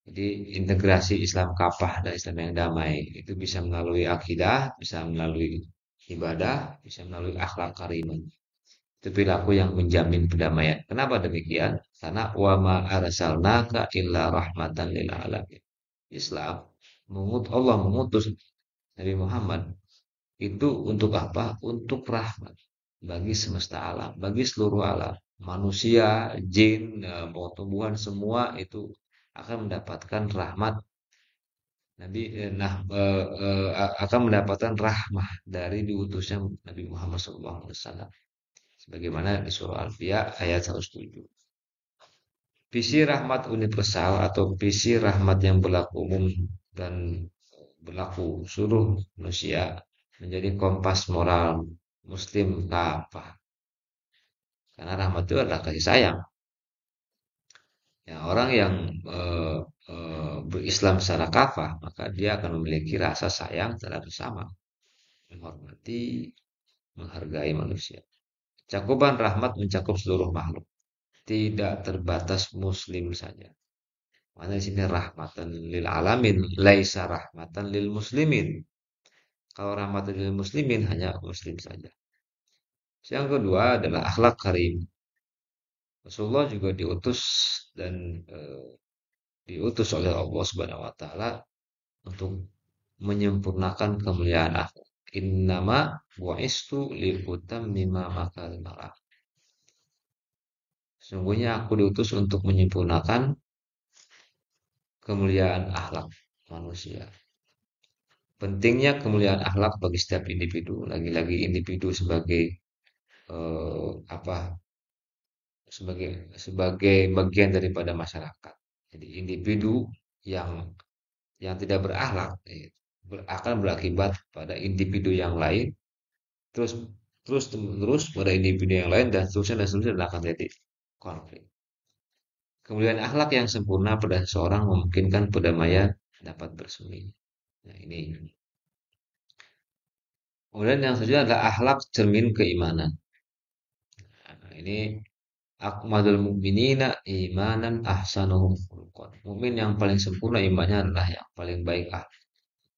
Jadi integrasi Islam kafah dan Islam yang damai itu bisa melalui akidah, bisa melalui ibadah, bisa melalui akhlak karimah. Itu perilaku yang menjamin perdamaian. Kenapa demikian? Karena wa ma arsalnaka illa rahmatan lil alamin. Islam Allah mengutus Nabi Muhammad itu untuk apa? Untuk rahmat bagi semesta alam, bagi seluruh alam. Manusia, jin, tumbuhan semua itu akan mendapatkan rahmat akan mendapatkan rahmah dari diutusnya Nabi Muhammad SAW. Sebagaimana di surah Al-Anbiya ayat 107. Visi rahmat universal atau visi rahmat yang berlaku umum dan berlaku seluruh manusia menjadi kompas moral Muslim kafah. Karena rahmat itu adalah kasih sayang. Ya, orang yang eh, berislam secara kafah, maka dia akan memiliki rasa sayang terhadap sesama, menghormati, menghargai manusia. Cakupan rahmat mencakup seluruh makhluk, tidak terbatas Muslim saja. Mana di sini rahmatan lil alamin, laisa rahmatan lil muslimin. Kalau rahmatan lil muslimin hanya Muslim saja. Yang kedua adalah akhlak karim. Rasulullah juga dan eh, diutus oleh Allah Subhanahu wa taala untuk menyempurnakan kemuliaan akhlak. Innama bu'istu liutammima makarimal akhlak. Sesungguhnya aku diutus untuk menyempurnakan kemuliaan akhlak manusia. Pentingnya kemuliaan akhlak bagi setiap individu, lagi-lagi individu sebagai apa? Sebagai sebagai bagian daripada masyarakat. Jadi individu yang tidak berakhlak akan berakibat pada individu yang lain, terus terus pada individu yang lain dan seterusnya dan akan terjadi konflik. Kemudian akhlak yang sempurna pada seseorang memungkinkan perdamaian dapat bersemi. Nah, ini. Kemudian yang selanjutnya adalah akhlak cermin keimanan. Nah, ini akmalul mu'minina imanan ahsanuhum khuluqan. Mukmin yang paling sempurna imannya adalah yang paling baik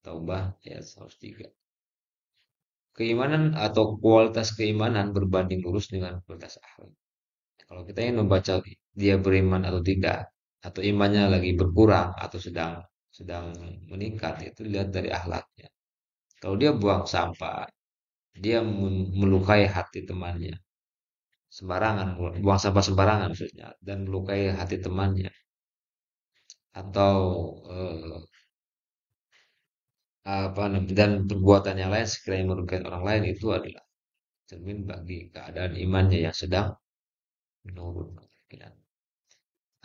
Taubah ayat 103. Keimanan atau kualitas keimanan berbanding lurus dengan kualitas akhlak. Kalau kita ingin membaca dia beriman atau tidak, atau imannya lagi berkurang atau sedang sedang meningkat, itu dilihat dari akhlaknya. Kalau dia buang sampah, dia melukai hati temannya, sembarangan, buang sampah sembarangan maksudnya, dan melukai hati temannya, atau dan perbuatan yang lain sekiranya merugikan orang lain itu adalah cermin bagi keadaan imannya yang sedang menurun.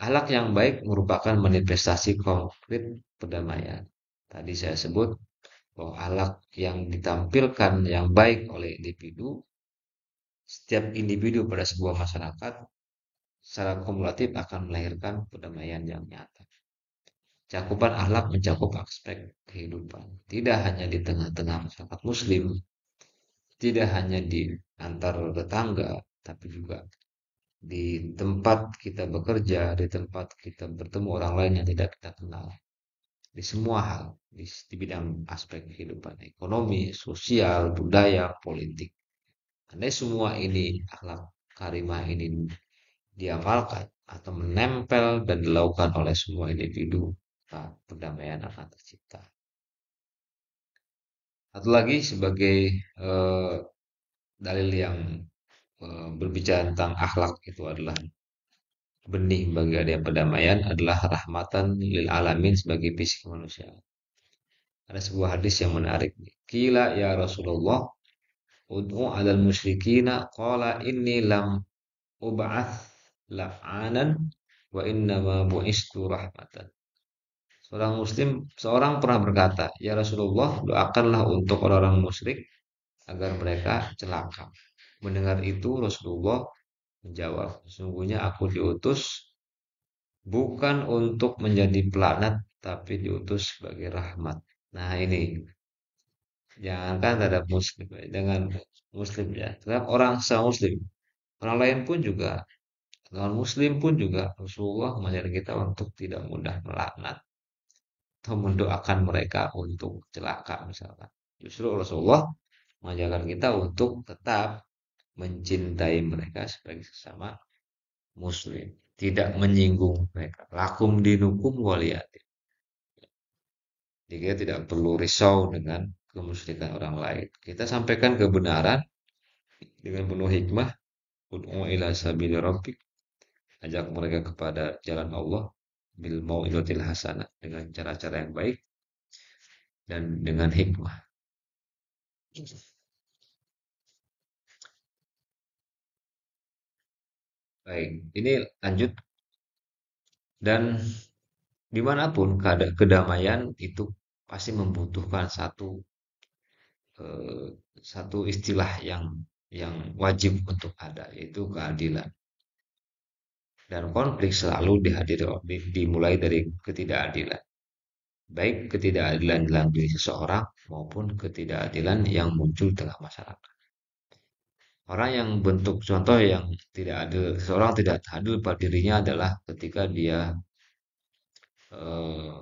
Akhlak yang baik merupakan manifestasi konkret perdamaian. Tadi saya sebut bahwa akhlak yang ditampilkan yang baik oleh setiap individu pada sebuah masyarakat secara kumulatif akan melahirkan perdamaian yang nyata. Cakupan akhlak mencakup aspek kehidupan, tidak hanya di tengah-tengah masyarakat Muslim, tidak hanya di antar tetangga, tapi juga di tempat kita bekerja, di tempat kita bertemu orang lain yang tidak kita kenal, di semua hal, di bidang aspek kehidupan ekonomi, sosial, budaya, politik. Andai semua ini akhlak karimah ini diamalkan atau menempel dan dilakukan oleh semua individu, maka perdamaian akan tercipta. Satu lagi sebagai eh, dalil yang berbicara tentang akhlak itu adalah benih bagi adanya perdamaian adalah rahmatan lil alamin sebagai visi kemanusiaan. Ada sebuah hadis yang menarik. Kila ya Rasulullah, ud'u 'alal musyrikina qala inni lam ub'ats la'anan wa innama bu'istu rahmatan. Seorang pernah berkata, "Ya Rasulullah, doakanlah untuk orang-orang musyrik agar mereka celaka." Mendengar itu Rasulullah menjawab, "Sesungguhnya aku diutus bukan untuk menjadi pelaknat, tapi diutus sebagai rahmat." Nah ini, jangankan terhadap muslim, dengan muslim ya, terhadap orang sesama muslim. Orang lain pun juga, non muslim pun juga Rasulullah mengajarkan kita untuk tidak mudah melaknat atau mendoakan mereka untuk celaka misalkan. Justru Rasulullah mengajarkan kita untuk tetap mencintai mereka sebagai sesama muslim, tidak menyinggung mereka. Lakum dinukum waliyati. Jadi kita tidak perlu risau dengan kemusyrikan orang lain. Kita sampaikan kebenaran dengan penuh hikmah. Ud'u ila sabili rabbik. Ajak mereka kepada jalan Allah bil mau'izatil hasanah dengan cara-cara yang baik dan dengan hikmah. Baik, ini lanjut dan dimanapun kedamaian itu pasti membutuhkan eh, satu istilah yang wajib untuk ada yaitu keadilan. Dan konflik selalu dimulai dari ketidakadilan. Baik ketidakadilan dalam diri seseorang maupun ketidakadilan yang muncul di tengah masyarakat. Orang yang bentuk contoh yang tidak adil, seorang tidak adil pada dirinya adalah ketika dia eh,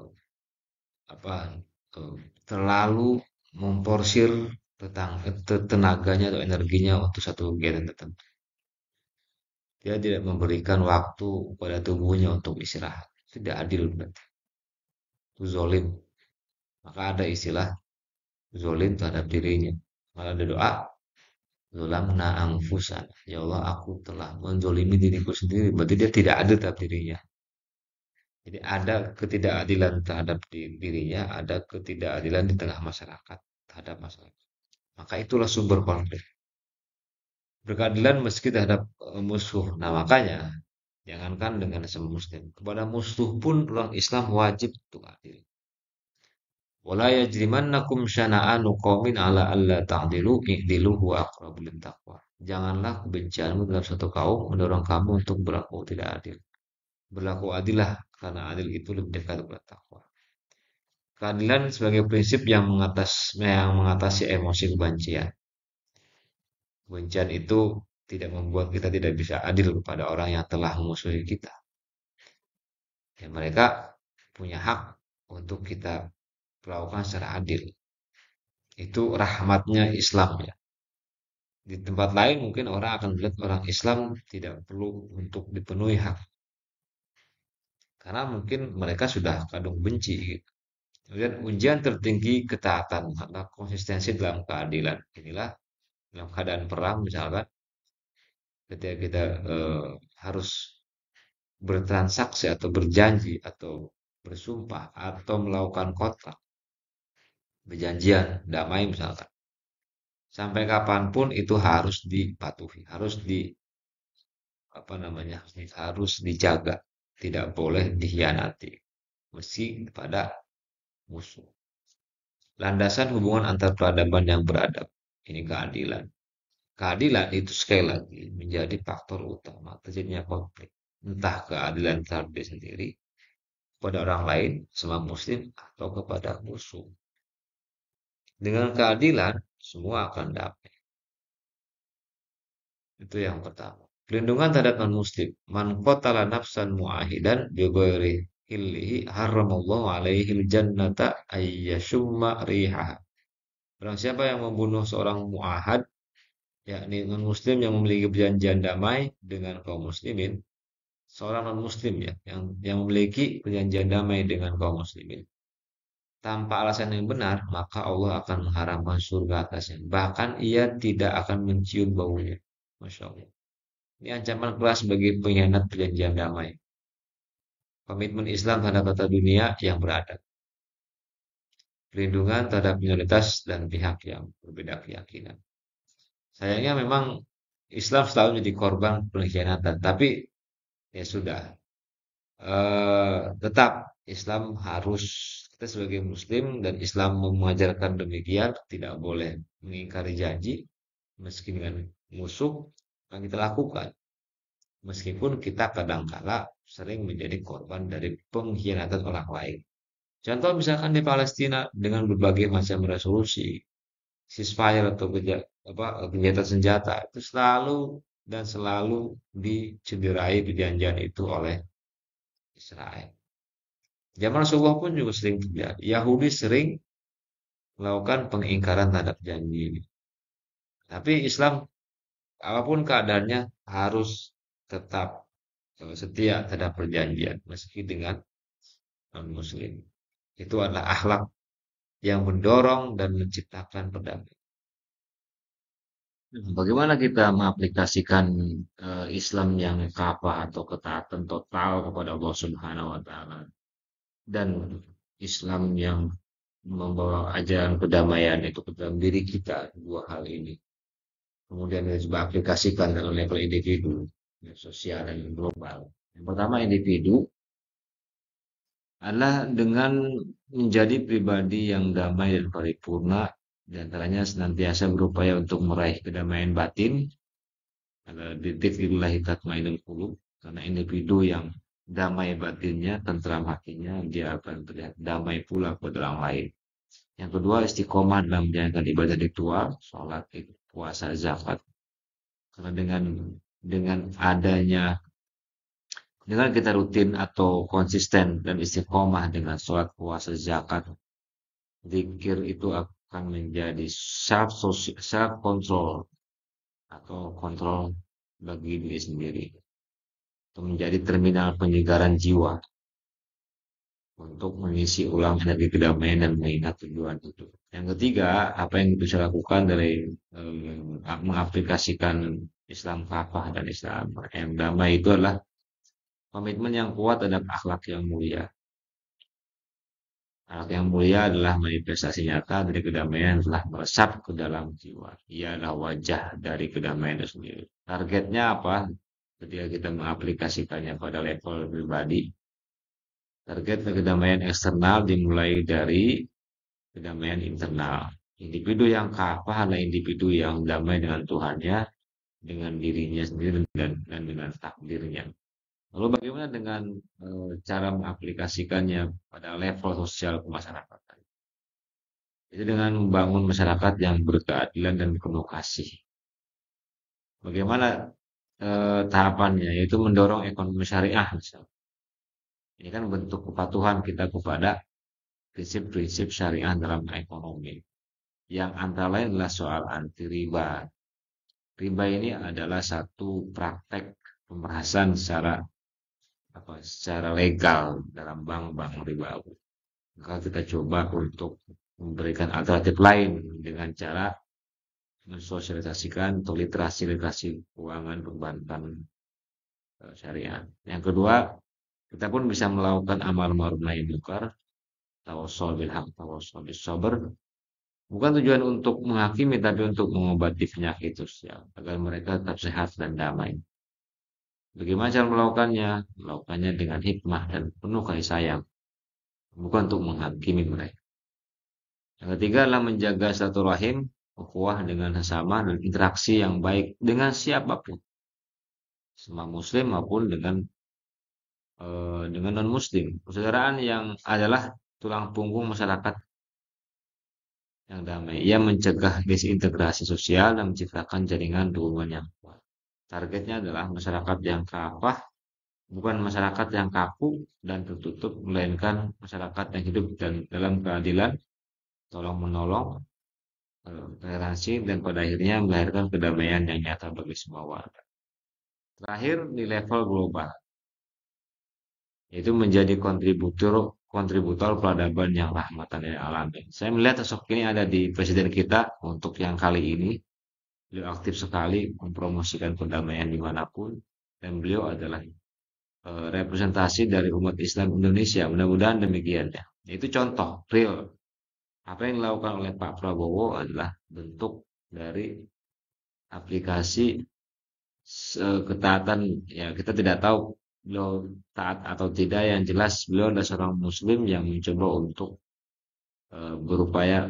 apa terlalu memporsir tentang tenaganya atau energinya untuk satu kegiatan tertentu. Dia tidak memberikan waktu pada tubuhnya untuk istirahat. Tidak adil berarti. Itu zolim. Maka ada istilah zolim terhadap dirinya. Maka ada doa, zolamna anfusan. Ya Allah, aku telah menzolimi diriku sendiri. Berarti dia tidak adil terhadap dirinya. Jadi ada ketidakadilan terhadap dirinya, ada ketidakadilan di tengah masyarakat terhadap masyarakat. Maka itulah sumber konflik. Berkeadilan meski terhadap musuh. Nah makanya jangankan dengan sesama muslim, kepada musuh pun orang Islam wajib untuk adil. Wala yajrimannakum syana'anu qaumin ala alla ta'dilu i'dilu huwa aqrabu taqwa. Janganlah kebencianmu dalam satu kaum mendorong kamu untuk berlaku tidak adil. Berlaku adillah karena adil itu lebih dekat kepada takwa. Keadilan sebagai prinsip yang mengatasi emosi kebencian. Kebencian itu tidak membuat kita tidak bisa adil kepada orang yang telah memusuhi kita. Dan mereka punya hak untuk kita perlakukan secara adil. Itu rahmatnya Islam ya. Di tempat lain mungkin orang akan melihat orang Islam tidak perlu untuk dipenuhi hak. Karena mungkin mereka sudah kadung benci gitu. Kemudian ujian tertinggi ketaatan karena konsistensi dalam keadilan. Inilah dalam keadaan perang misalkan ketika kita harus bertransaksi atau berjanji atau bersumpah atau melakukan kontrak perjanjian damai misalkan sampai kapanpun itu harus dipatuhi harus di apa namanya harus dijaga tidak boleh dikhianati meski pada musuh landasan hubungan antar peradaban yang beradab ini keadilan. Keadilan itu sekali lagi menjadi faktor utama terjadinya konflik. Entah keadilan terhadap diri sendiri, kepada orang lain, sama muslim, atau kepada musuh. Dengan keadilan, semua akan damai. Itu yang pertama. Perlindungan terhadap non-muslim. Man qatala nafsan mu'ahidan bighairi hillihi haramallahu alaihi jannata ayyashumma rihaha. Barang siapa yang membunuh seorang mu'ahad yakni non-muslim yang memiliki perjanjian damai dengan kaum muslimin, seorang non-muslim ya, yang memiliki perjanjian damai dengan kaum muslimin tanpa alasan yang benar, maka Allah akan mengharamkan surga atasnya. Bahkan ia tidak akan mencium baunya. Masya Allah. Ini ancaman keras bagi pengkhianat perjanjian damai. Komitmen Islam terhadap tata dunia yang beradab. Perlindungan terhadap minoritas dan pihak yang berbeda keyakinan. Sayangnya memang Islam selalu menjadi korban pengkhianatan, tapi ya sudah. Tetap Islam harus, kita sebagai Muslim dan Islam mengajarkan demikian, tidak boleh mengingkari janji meski dengan musuh yang kita lakukan. Meskipun kita kadangkala sering menjadi korban dari pengkhianatan orang lain. Contoh misalkan di Palestina dengan berbagai macam resolusi, ceasefire atau gencatan senjata itu selalu dan selalu dicederai perjanjian itu oleh Israel. Zaman Rasulullah pun juga sering terjadi. Yahudi sering melakukan pengingkaran terhadap janji ini. Tapi Islam, apapun keadaannya, harus tetap setia terhadap perjanjian, meski dengan non-Muslim. Itu adalah akhlak yang mendorong dan menciptakan perdamaian. Bagaimana kita mengaplikasikan Islam yang kafah atau ketaatan total kepada Allah Subhanahu wa taala dan Islam yang membawa ajaran kedamaian itu ke dalam diri kita, dua hal ini. Kemudian kita coba aplikasikan dalam level individu, sosial dan global. Yang pertama individu adalah dengan menjadi pribadi yang damai dan paripurna, di antaranya senantiasa berupaya untuk meraih kedamaian batin, dzikrillahi tatmainnul qulub, karena individu yang damai batinnya, tentram hatinya, dia akan terlihat damai pula kepada orang lain. Yang kedua, istiqomah dalam menjalankan ibadah ritual, sholat, puasa, zakat. Karena dengan adanya dengan kita rutin atau konsisten dan istiqomah dengan sholat, puasa, zakat, zikir itu akan menjadi self control atau kontrol bagi diri sendiri. Itu menjadi terminal penyegaran jiwa untuk mengisi ulang energi kedamaian dan mengingat tujuan itu. Yang ketiga, apa yang bisa lakukan dari mengaplikasikan Islam kafah dan Islam yang damai itu adalah komitmen yang kuat terhadap akhlak yang mulia. Akhlak yang mulia adalah manifestasi nyata dari kedamaian yang telah meresap ke dalam jiwa. Ia adalah wajah dari kedamaian itu sendiri. Targetnya apa? Ketika kita mengaplikasikannya pada level pribadi, target kedamaian eksternal dimulai dari kedamaian internal. Individu yang kafah adalah individu yang damai dengan Tuhannya, dengan dirinya sendiri dan dengan takdirnya. Lalu bagaimana dengan cara mengaplikasikannya pada level sosial kemasyarakatan? Itu dengan membangun masyarakat yang berkeadilan dan penuh kasih. Bagaimana tahapannya? Yaitu mendorong ekonomi syariah misalnya. Ini kan bentuk kepatuhan kita kepada prinsip-prinsip syariah dalam ekonomi. Yang antara lain adalah soal anti riba. Riba ini adalah satu praktek pemerasan secara legal dalam bank-bank ribawi. Maka kita coba untuk memberikan alternatif lain dengan cara mensosialisasikan atau literasi keuangan perbankan syariah. Yang kedua, kita pun bisa melakukan amar ma'ruf nahi munkar, tawassul bil haq, tawassul bis sabr. Bukan tujuan untuk menghakimi, tapi untuk mengobati penyakit sosial agar mereka tetap sehat dan damai. Bagaimana cara melakukannya? Melakukannya dengan hikmah dan penuh kasih sayang, bukan untuk menghakimi mereka. Yang ketiga adalah menjaga silaturahim, ukhuwah dengan sesama dan interaksi yang baik dengan siapapun, semua muslim maupun dengan non muslim. Persaudaraan yang adalah tulang punggung masyarakat yang damai. Ia mencegah disintegrasi sosial dan menciptakan jaringan dukungan yang kuat. Targetnya adalah masyarakat yang kafah, bukan masyarakat yang kaku dan tertutup, melainkan masyarakat yang hidup dan dalam keadilan, tolong menolong, toleransi, dan pada akhirnya melahirkan kedamaian yang nyata bagi semua warga. Terakhir di level global, yaitu menjadi kontributor peradaban yang rahmatan lil alamin. Saya melihat sosok ini ada di presiden kita untuk yang kali ini. Beliau aktif sekali mempromosikan perdamaian dimanapun dan beliau adalah representasi dari umat Islam Indonesia. Mudah-mudahan demikian ya. Itu contoh real. Apa yang dilakukan oleh Pak Prabowo adalah bentuk dari aplikasi ketaatan. Ya kita tidak tahu beliau taat atau tidak, yang jelas beliau adalah seorang muslim yang mencoba untuk berupaya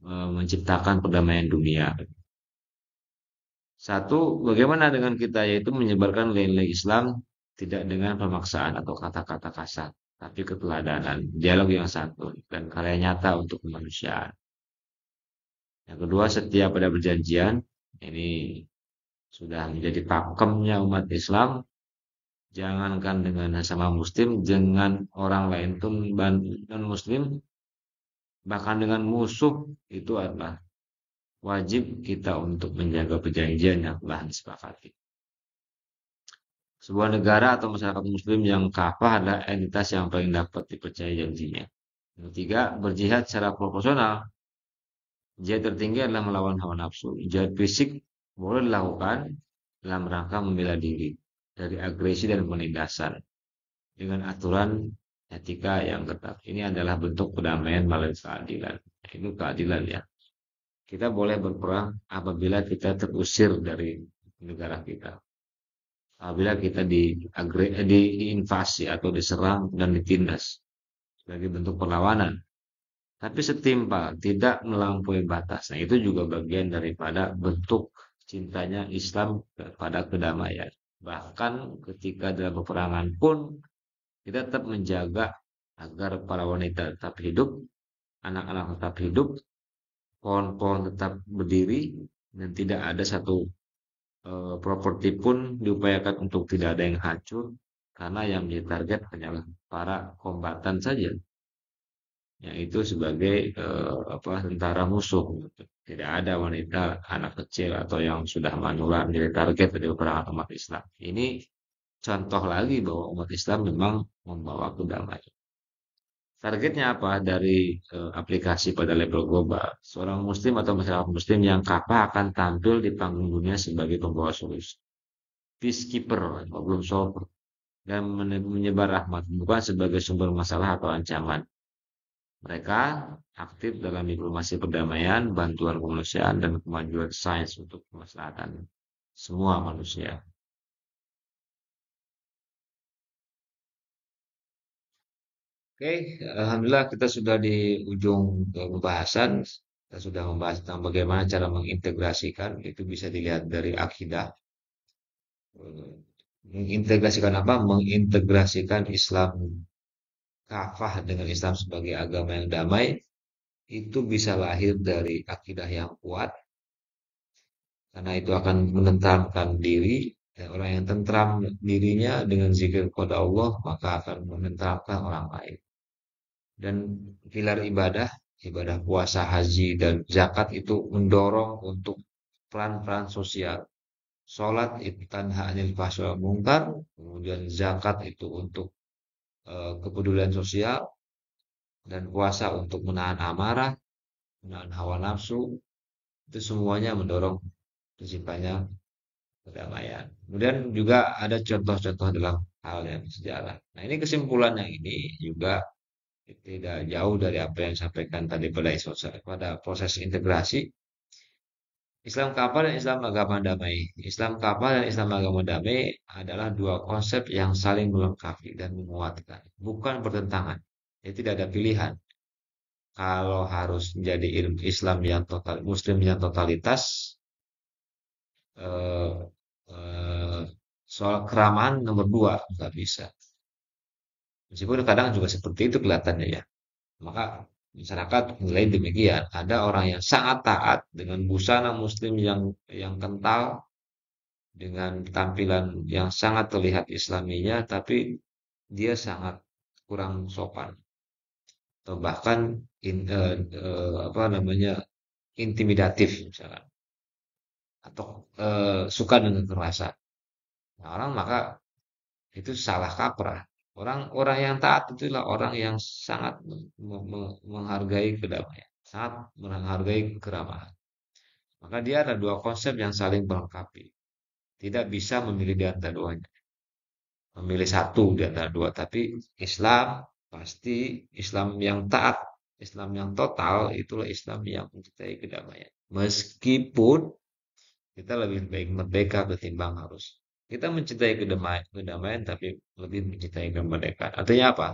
menciptakan perdamaian dunia. Satu, bagaimana dengan kita, yaitu menyebarkan nilai-nilai Islam tidak dengan pemaksaan atau kata-kata kasar, tapi keteladanan, dialog yang santun, dan karya nyata untuk kemanusiaan. Yang kedua, setia pada perjanjian. Ini sudah menjadi pakemnya umat Islam. Jangankan dengan sesama Muslim, dengan orang lain pun non Muslim, bahkan dengan musuh, itu adalah wajib kita untuk menjaga perjanjian yang telah disepakati. Sebuah negara atau masyarakat Muslim yang kafah adalah entitas yang paling dapat dipercaya janjinya. Yang ketiga, berjihad secara proporsional. Jihad tertinggi adalah melawan hawa nafsu. Jihad fisik boleh dilakukan dalam rangka membela diri dari agresi dan penindasan dengan aturan etika yang ketat. Ini adalah bentuk perdamaian melalui keadilan. Itu keadilan ya. Kita boleh berperang apabila kita terusir dari negara kita. Apabila kita diinvasi atau diserang dan ditindas sebagai bentuk perlawanan. Tapi setimpal, tidak melampaui batas. Nah, itu juga bagian daripada bentuk cintanya Islam kepada kedamaian. Bahkan ketika dalam peperangan pun kita tetap menjaga agar para wanita tetap hidup, anak-anak tetap hidup, pohon-pohon tetap berdiri, dan tidak ada satu properti pun diupayakan untuk tidak ada yang hancur, karena yang menjadi target hanyalah para kombatan saja, yaitu sebagai tentara musuh. Tidak ada wanita, anak kecil atau yang sudah manula menjadi target dari peperangan umat Islam. Ini contoh lagi bahwa umat Islam memang membawa kedamaian. Targetnya apa dari aplikasi pada level global? Seorang muslim atau masyarakat muslim yang kapal akan tampil di panggung dunia sebagai pembawa solusi, peacekeeper, problem solver, dan menyebar rahmat, bukan sebagai sumber masalah atau ancaman. Mereka aktif dalam diplomasi perdamaian, bantuan kemanusiaan, dan kemajuan sains untuk kemaslahatan semua manusia. Oke, alhamdulillah kita sudah di ujung pembahasan. Kita sudah membahas tentang bagaimana cara mengintegrasikan, itu bisa dilihat dari akidah. Mengintegrasikan apa? Mengintegrasikan Islam kafah dengan Islam sebagai agama yang damai, itu bisa lahir dari akidah yang kuat, karena itu akan menenteramkan diri, dan orang yang tentram dirinya dengan zikir kepada Allah, maka akan menenteramkan orang lain. Dan pilar ibadah, ibadah puasa, haji, dan zakat itu mendorong untuk peran-peran sosial. Sholat itu tanha anil fahsya wal munkar, kemudian zakat itu untuk kepedulian sosial, dan puasa untuk menahan amarah, menahan hawa nafsu, itu semuanya mendorong terciptanya perdamaian. Kemudian juga ada contoh-contoh dalam hal yang sejarah. Nah, ini kesimpulan yang ini juga tidak jauh dari apa yang disampaikan tadi pada proses integrasi. Islam kapal dan Islam agama damai. Islam kapal dan Islam agama damai adalah dua konsep yang saling melengkapi dan menguatkan, bukan bertentangan. Jadi tidak ada pilihan. Kalau harus menjadi Islam yang total, Muslim yang totalitas, eh, eh, soal keramahan nomor dua nggak bisa. Meskipun kadang juga seperti itu kelihatannya ya. Maka masyarakat menilai demikian. Ada orang yang sangat taat dengan busana Muslim yang kental, dengan tampilan yang sangat terlihat Islaminya, tapi dia sangat kurang sopan atau bahkan apa namanya intimidatif misalnya, atau suka dengan kekerasan. Nah, orang maka itu salah kaprah. Orang-orang yang taat itulah orang yang sangat menghargai kedamaian, sangat menghargai keramahan. Maka dia ada dua konsep yang saling melengkapi. Tidak bisa memilih di antara duanya, memilih satu di antara dua. Tapi Islam pasti Islam yang taat, Islam yang total itulah Islam yang mencintai kedamaian. Meskipun kita lebih baik merdeka ketimbang harus Kita mencintai kedamaian tapi lebih mencintai kemerdekaan. Artinya apa?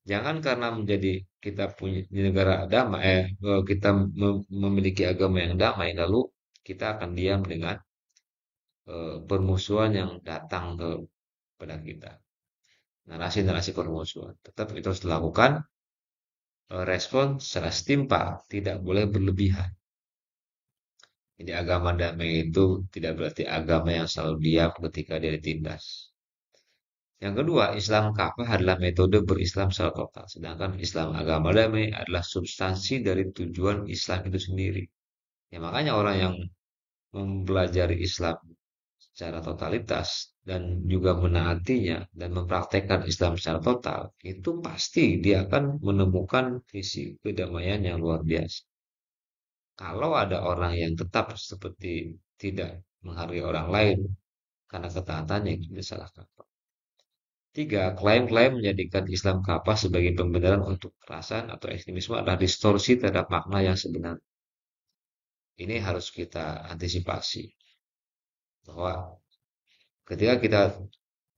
Jangan karena menjadi kita punya di negara damai, kita memiliki agama yang damai, lalu kita akan diam dengan permusuhan yang datang kepada kita. Narasi-narasi permusuhan. Tetap itu harus dilakukan, respon secara setimpal, tidak boleh berlebihan. Jadi agama damai itu tidak berarti agama yang selalu diam ketika dia ditindas. Yang kedua, Islam kafah adalah metode berislam secara total. Sedangkan Islam agama damai adalah substansi dari tujuan Islam itu sendiri. Ya makanya orang yang mempelajari Islam secara totalitas dan juga menaatinya dan mempraktekkan Islam secara total, itu pasti dia akan menemukan visi kedamaian yang luar biasa. Kalau ada orang yang tetap seperti tidak menghargai orang lain karena ketaatannya, itu dia salah kaprah. Tiga, klaim-klaim menjadikan Islam kafah sebagai pembenaran untuk kekerasan atau ekstremisme adalah distorsi terhadap makna yang sebenarnya. Ini harus kita antisipasi bahwa ketika kita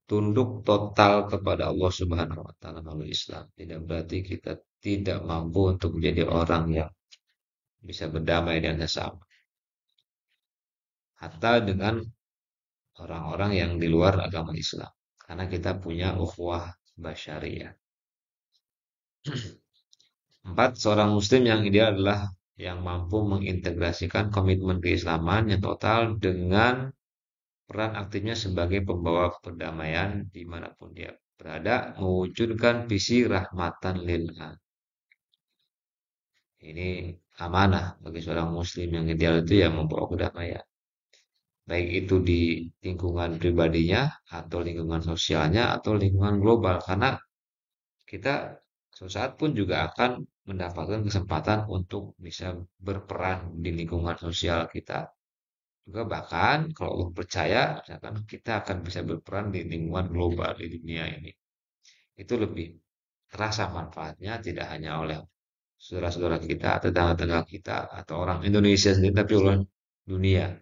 tunduk total kepada Allah Subhanahu wa taala melalui Islam, tidak berarti kita tidak mampu untuk menjadi orang yang bisa berdamai dengan sesama, hatta dengan orang-orang yang di luar agama Islam. Karena kita punya ukhuwah basyariah. Empat, seorang muslim yang ideal adalah yang mampu mengintegrasikan komitmen keislaman yang total dengan peran aktifnya sebagai pembawa perdamaian dimanapun dia berada, mewujudkan visi rahmatan lil alamin. Ini amanah bagi seorang muslim yang ideal itu ya membawa kedamaian. Baik itu di lingkungan pribadinya, atau lingkungan sosialnya, atau lingkungan global. Karena kita suatu saat pun juga akan mendapatkan kesempatan untuk bisa berperan di lingkungan sosial kita. Juga bahkan kalau Allah percaya, misalkan kita akan bisa berperan di lingkungan global di dunia ini. Itu lebih terasa manfaatnya tidak hanya oleh saudara-saudara kita, tetangga-tetangga kita, atau orang Indonesia sendiri, tapi oleh dunia.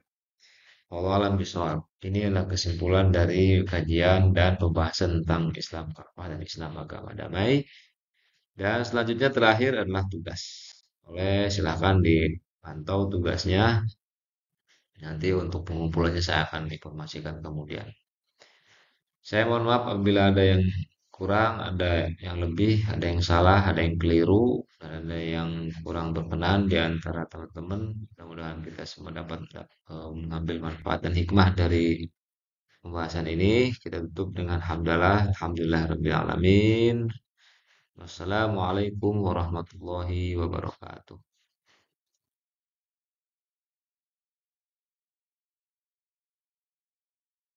Wallahu alam bishawab. Ini adalah kesimpulan dari kajian dan pembahasan tentang Islam kafah dan Islam agama damai. Dan selanjutnya terakhir adalah tugas. Silakan dipantau tugasnya. Nanti untuk pengumpulannya saya akan informasikan kemudian. Saya mohon maaf apabila ada yang kurang, ada yang lebih, ada yang salah, ada yang keliru, dan ada yang kurang berkenan di antara teman-teman. Mudah-mudahan kita semua dapat mengambil manfaat dan hikmah dari pembahasan ini. Kita tutup dengan hamdalah, alhamdulillah rabbil alamin. Wassalamualaikum warahmatullahi wabarakatuh.